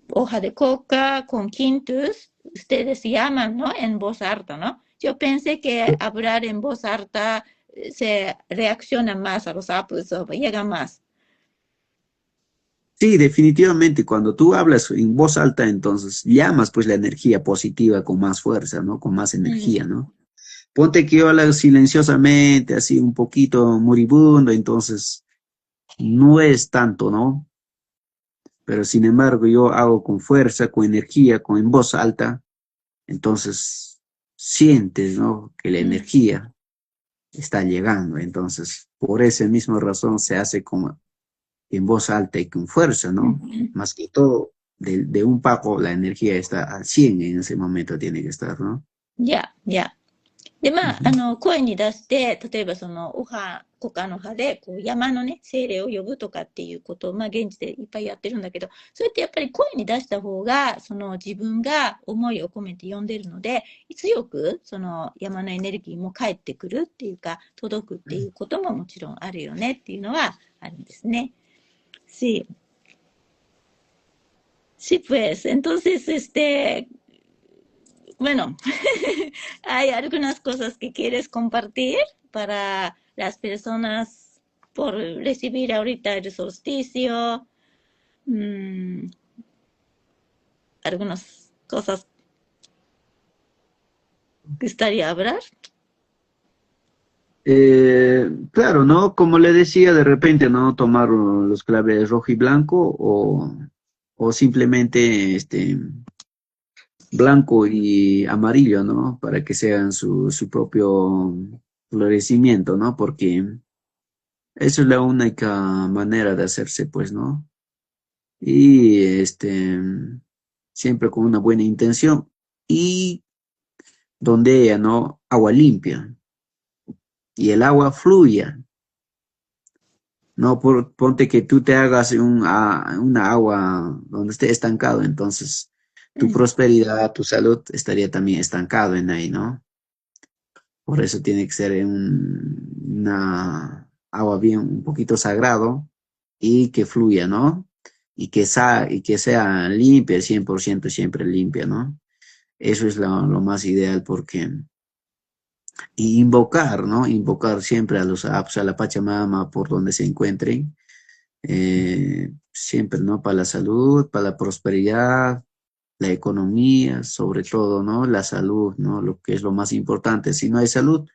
hoja de coca, con quintus, ustedes llaman, ¿no? En voz alta, ¿no? Yo pensé que hablar en voz alta se reacciona más a los apus o llega más. Sí, definitivamente, cuando tú hablas en voz alta, entonces llamas pues la energía positiva con más fuerza, ¿no? Con más うん。energía, ¿no? Ponte que yo hablo silenciosamente, así un poquito moribundo, entonces no es tanto, ¿no? Pero sin embargo yo hago con fuerza, con energía, con en voz alta, entonces sientes, ¿no? Que la うん。energía está llegando. Entonces, por esa misma razón se hace con, en voz alta y con fuerza, ¿no? Ujú. Más que todo, de un paco la energía está al 100 en ese momento tiene que estar, ¿no? いや、いや。で、Ujú. 声に出して、例えばその、コカの葉で、こう、山のね、精霊を呼ぶとかっていうことを、現地でいっぱいやってるんだけど、それってやっぱり声に出した方が、その自分が思いを込めて呼んでるので、強く、その山のエネルギーも返ってくるっていうか、届くっていうことももちろんあるよねっていうのはあるんですね。Sí, sí, pues, entonces, bueno, ¿hay algunas cosas que quieres compartir para las personas por recibir ahorita el solsticio? Mm, algunas cosas que gustaría hablar. Claro, ¿no? Como le decía, de repente, ¿no? Tomar los claves rojo y blanco o simplemente blanco y amarillo, ¿no? Para que sean su propio florecimiento, ¿no? Porque eso es la única manera de hacerse, pues, ¿no? Y siempre con una buena intención y donde ella, ¿no? Agua limpia y el agua fluya. No, ponte que tú te hagas una agua donde esté estancado, entonces tu うん。prosperidad, tu salud estaría también estancado en ahí, ¿no? Por eso tiene que ser una agua bien, un poquito sagrado y que fluya, ¿no? Y que sea limpia, 100% siempre limpia, ¿no? Eso es lo más ideal porque, y invocar, ¿no? Invocar siempre a los apps, a la Pachamama por donde se encuentren, siempre, ¿no? Para la salud, para la prosperidad, la economía, sobre todo, ¿no? La salud, ¿no? Lo que es lo más importante. Si no hay salud,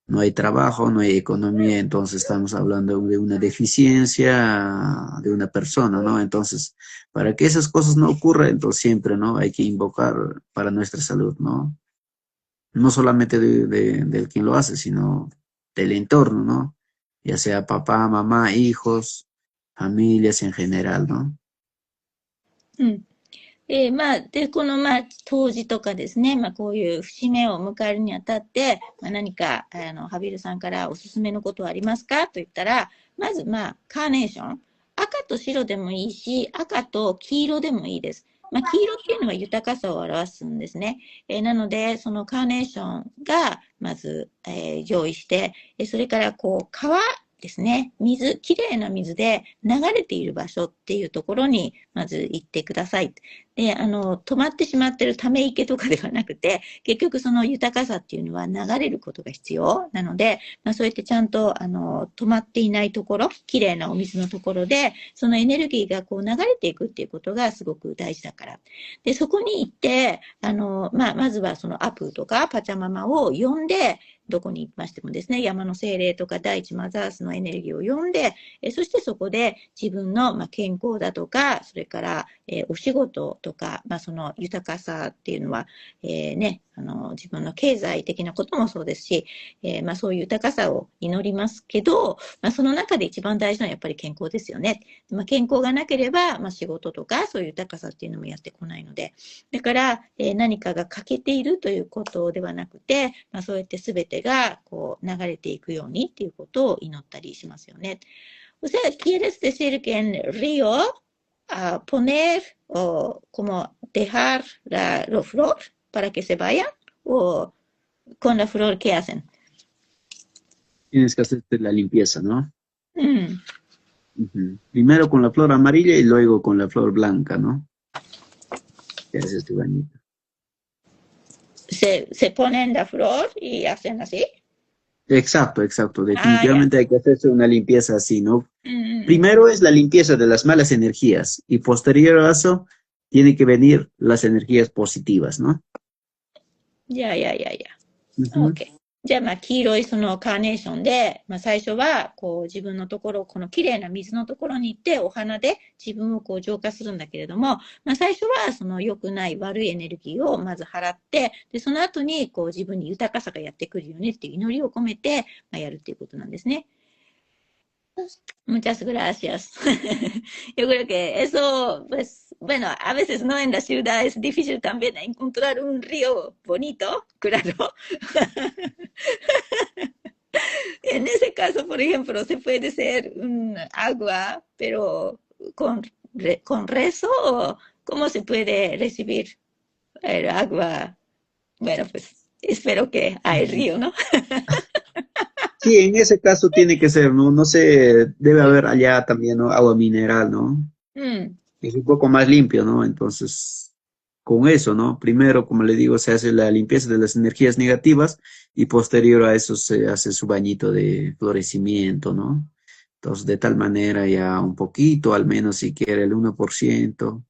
no hay trabajo, no hay economía, entonces estamos hablando de una deficiencia de una persona, ¿no? Entonces, para que esas cosas no ocurran, entonces siempre, ¿no? Hay que invocar para nuestra salud, ¿no? No solamente del quien lo hace, sino del entorno, ¿no? Ya sea papá, mamá, hijos, familias en general, ¿no? うん。で、この、当時とかですね、こういう節目を迎えるにあたって、何か、ハビルさんからおすすめのことはありますかと言ったら、まず、カーネーション。赤と白でもいいし、赤と黄色でもいいです。黄色っていうのは豊かさを表すんですね。なので、そのカーネーションが、まず、用意して、それから、こう、川ですね。水、きれいな水で流れている場所っていうところに、まず行ってください。で、止まってしまってるため池とかではなくて、結局その豊かさっていうのは流れることが必要なので、そうやってちゃんと、止まっていないところ、きれいなお水のところで、そのエネルギーがこう流れていくっていうことがすごく大事だから。で、そこに行って、まずはそのアプーとかパチャママを呼んで、どこに行きましてもですね、山の精霊とか大地マザースのエネルギーを呼んで、そしてそこで自分の健康だとか、それからお仕事とか、その豊かさっていうのは、自分の経済的なこともそうですし、そういう豊かさを祈りますけど、その中で一番大事なのはやっぱり健康ですよね。健康がなければ、仕事とかそういう豊かさっていうのもやってこないので、だから、何かが欠けているということではなくて、そうやって全てがこう流れていくようにっていうことを祈ったりしますよね。O sea, ¿quieres decir que en Río poner o como dejar la flor para que se vayan? ¿O con la flor qué hacen? Tienes que hacerte la limpieza, ¿no? うん。Ujú. Primero con la flor amarilla y luego con la flor blanca, ¿no? Te haces tu bañito. Se ponen la flor y hacen así. Exacto, exacto. Ya. Definitivamente hay que hacerse una limpieza así, ¿no? うん。Primero es la limpieza de las malas energías y posterior a eso tiene que venir las energías positivas, ¿no? Ya. Ujú. OK。じゃあ、黄色いそのカーネーションで、最初は、自分のところ、この綺麗な水のところに行って、お花で自分を浄化するんだけれども、最初はその良くない悪いエネルギーをまず払って、で、その後に、自分に豊かさがやってくるよねっていう祈りを込めて、やるっていうことなんですね。Muchas gracias. Yo creo que eso, pues, bueno, a veces no en la ciudad es difícil también encontrar un río bonito, claro. En ese caso, por ejemplo, se puede ser un agua, pero con rezo, o ¿cómo se puede recibir el agua? Bueno, pues espero que hay río, ¿no? Sí, en ese caso tiene que ser, ¿no? No sé, debe haber allá también, ¿no? Agua mineral, ¿no? Mm, Es un poco más limpio, ¿no? Entonces, con eso, ¿no? Primero, como le digo, se hace la limpieza de las energías negativas y posterior a eso se hace su bañito de florecimiento, ¿no? Entonces, de tal manera ya un poquito, al menos si quiere el 1%. claro.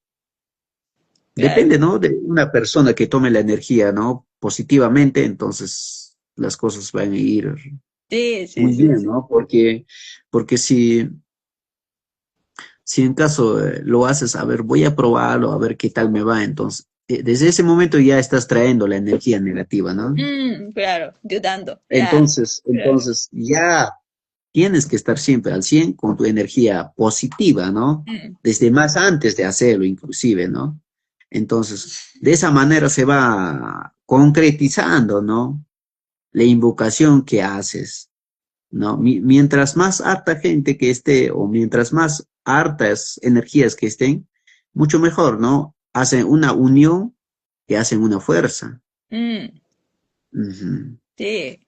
Depende, ¿no? De una persona que tome la energía, ¿no? Positivamente, entonces las cosas van a ir Sí, sí, muy sí, bien, sí. ¿no? Porque si en caso lo haces, a ver, voy a probarlo, a ver qué tal me va, entonces, desde ese momento ya estás trayendo la energía negativa, ¿no? Claro, dudando, ya, claro. Entonces ya tienes que estar siempre al 100 con tu energía positiva, ¿no? Mm, Desde más antes de hacerlo, inclusive, ¿no? Entonces, de esa manera se va concretizando, ¿no? La invocación que haces, ¿no? Mientras más harta gente que esté o mientras más hartas energías que estén, mucho mejor, ¿no? Hacen una unión que hacen una fuerza. うん。Ujú. で、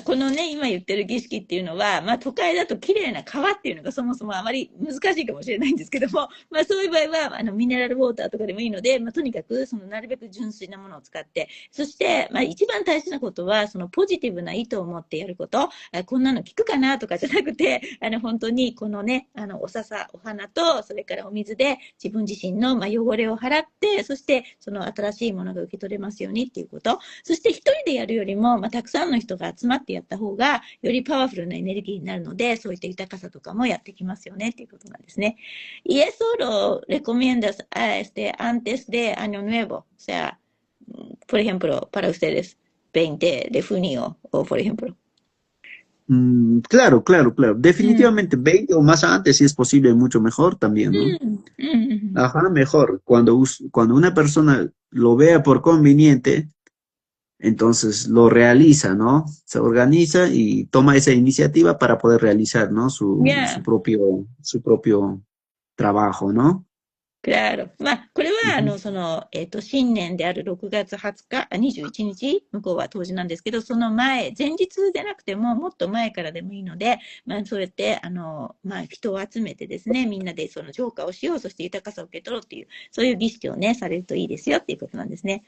このね、今言ってる儀式っていうのは、都会だと綺麗な川っていうのがそもそもあまり難しいかもしれないんですけども、そういう場合は、ミネラルウォーターとかでもいいので、とにかく、なるべく純粋なものを使って、そして、一番大事なことは、そのポジティブな意図を持ってやること、こんなの効くかなとかじゃなくて、本当に、このね、お花と、それからお水で、自分自身の、汚れを払って、そして、その新しいものが受け取れますようにっていうこと。そして一人でやるよりも、たくさんの人が集まってやった方が、よりパワフルなエネルギーになるので、そういった豊かさとかもやってきますよねっていうことなんですね。Y eso lo recomiendas antes de Año Nuevo. O sea, por ejemplo, para ustedes, 20 de junio, o por ejemplo. Claro, claro, claro. うん。Definitivamente 20 o más antes, si es posible, mucho mejor también, う ¿no? ん。うん。Ajá, mejor. Cuando una persona lo vea por conveniente, entonces lo realiza, ¿no? Se organiza y toma esa iniciativa para poder realizar, ¿no? Yeah. su propio trabajo, ¿no? claro. これは、Ujú. 新年である6月20日、21日、向こうは当時なんですけど、その前日でなくても、もっと前からでもいいので、そうやって、人を集めてですね、みんなでその浄化をしよう、そして豊かさを受け取ろうっていう、そういう儀式をね、されるといいですよっていうことなんですね。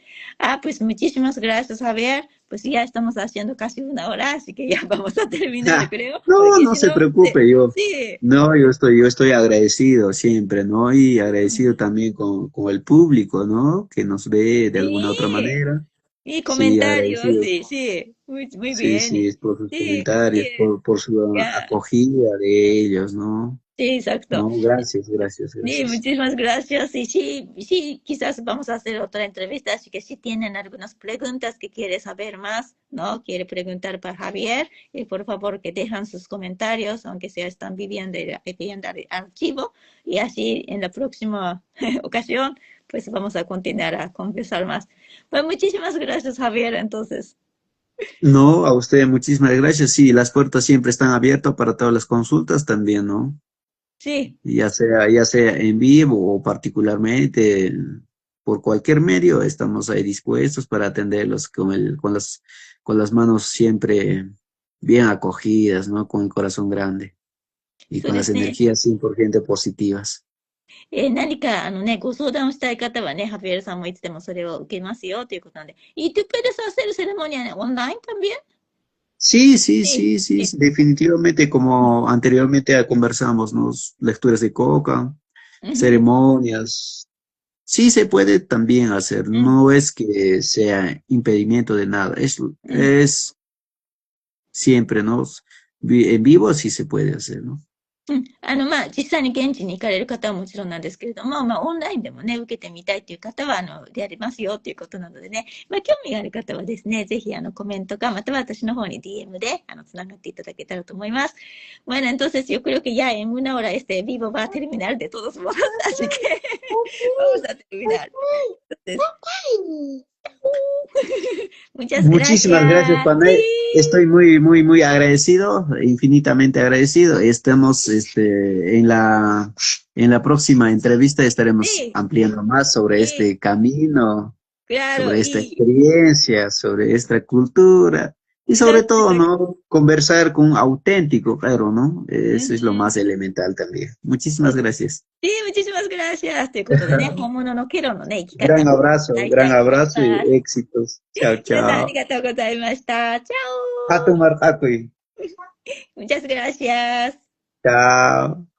pues muchísimas gracias, Javier. Pues ya estamos haciendo casi una hora, así que ya vamos a terminar, yo creo, No, porque no si se no, preocupe, sí, no, yo estoy agradecido siempre, ¿no? Y agradecido también con el público, ¿no? Que nos ve de alguna otra sí. manera. Y Sí, comentarios, agradecido. sí, sí, muy Sí, bien. sí, por sus Sí, comentarios, sí, por su ya, acogida de ellos, ¿no? sí, exacto. No, gracias, gracias, Sí, gracias. muchísimas gracias. Y sí, sí, quizás vamos a hacer otra entrevista, así que si tienen algunas preguntas que quiere saber más, ¿no? Quiere preguntar para Javier, por favor que dejan sus comentarios, aunque sea están viendo el archivo, y así en la próxima ocasión, pues vamos a continuar a conversar más. Pues muchísimas gracias, Javier, entonces. No, a usted muchísimas gracias. Sí, las puertas siempre están abiertas para todas las consultas también, ¿no? Sí. Ya sea en vivo o particularmente por cualquier medio, estamos ahí dispuestos para atenderlos con las manos siempre bien acogidas, ¿no? Con el corazón grande y そう con で las すね。energías 100% positivas. 何か、ご相談をしたい方はね、ハピエルさんもいつでもそれを受けますよということなんde. ¿Y tú puedes hacer ceremonia online también? Sí, sí, Sí, sí, sí, sí. sí, definitivamente como anteriormente conversamos, ¿no? Lecturas de coca, Ujú, ceremonias. Sí se puede también hacer, mm, no es que sea impedimento de nada, mm, siempre, ¿no? En vivo sí se puede hacer, ¿no? うん。実際に現地に行かれる方はもちろんなんですけれども、オンラインでもね、受けてみたいという方は、やりますよということなのでね、興味がある方はですね、ぜひ、コメントか、または私の方に DM で、つながっていただけたらと思います。Bueno, entonces yo creo que ya en una hora este vivo va a terminar de todos modos, así que vamos a terminar. Entonces, muchas Muchísimas gracias, gracias. Sí, Panay. Estoy muy, muy, muy agradecido, infinitamente agradecido. Estamos, en la próxima entrevista estaremos sí, ampliando más sobre sí, este camino, claro, sobre esta experiencia, sobre esta cultura y sobre exacto, todo, exacto. ¿no? Conversar con un auténtico, claro, ¿no? Eso es lo Ujú. más elemental también. Muchísimas gracias. muchísimas gracias.ということでね、本物のケロのね、生き方を習いたgran いと思い abrazo y ます。éxitos. Chao, 皆さんあり chao. がとうございました。チャ A tomar taco yオ Muchas gracias. chao.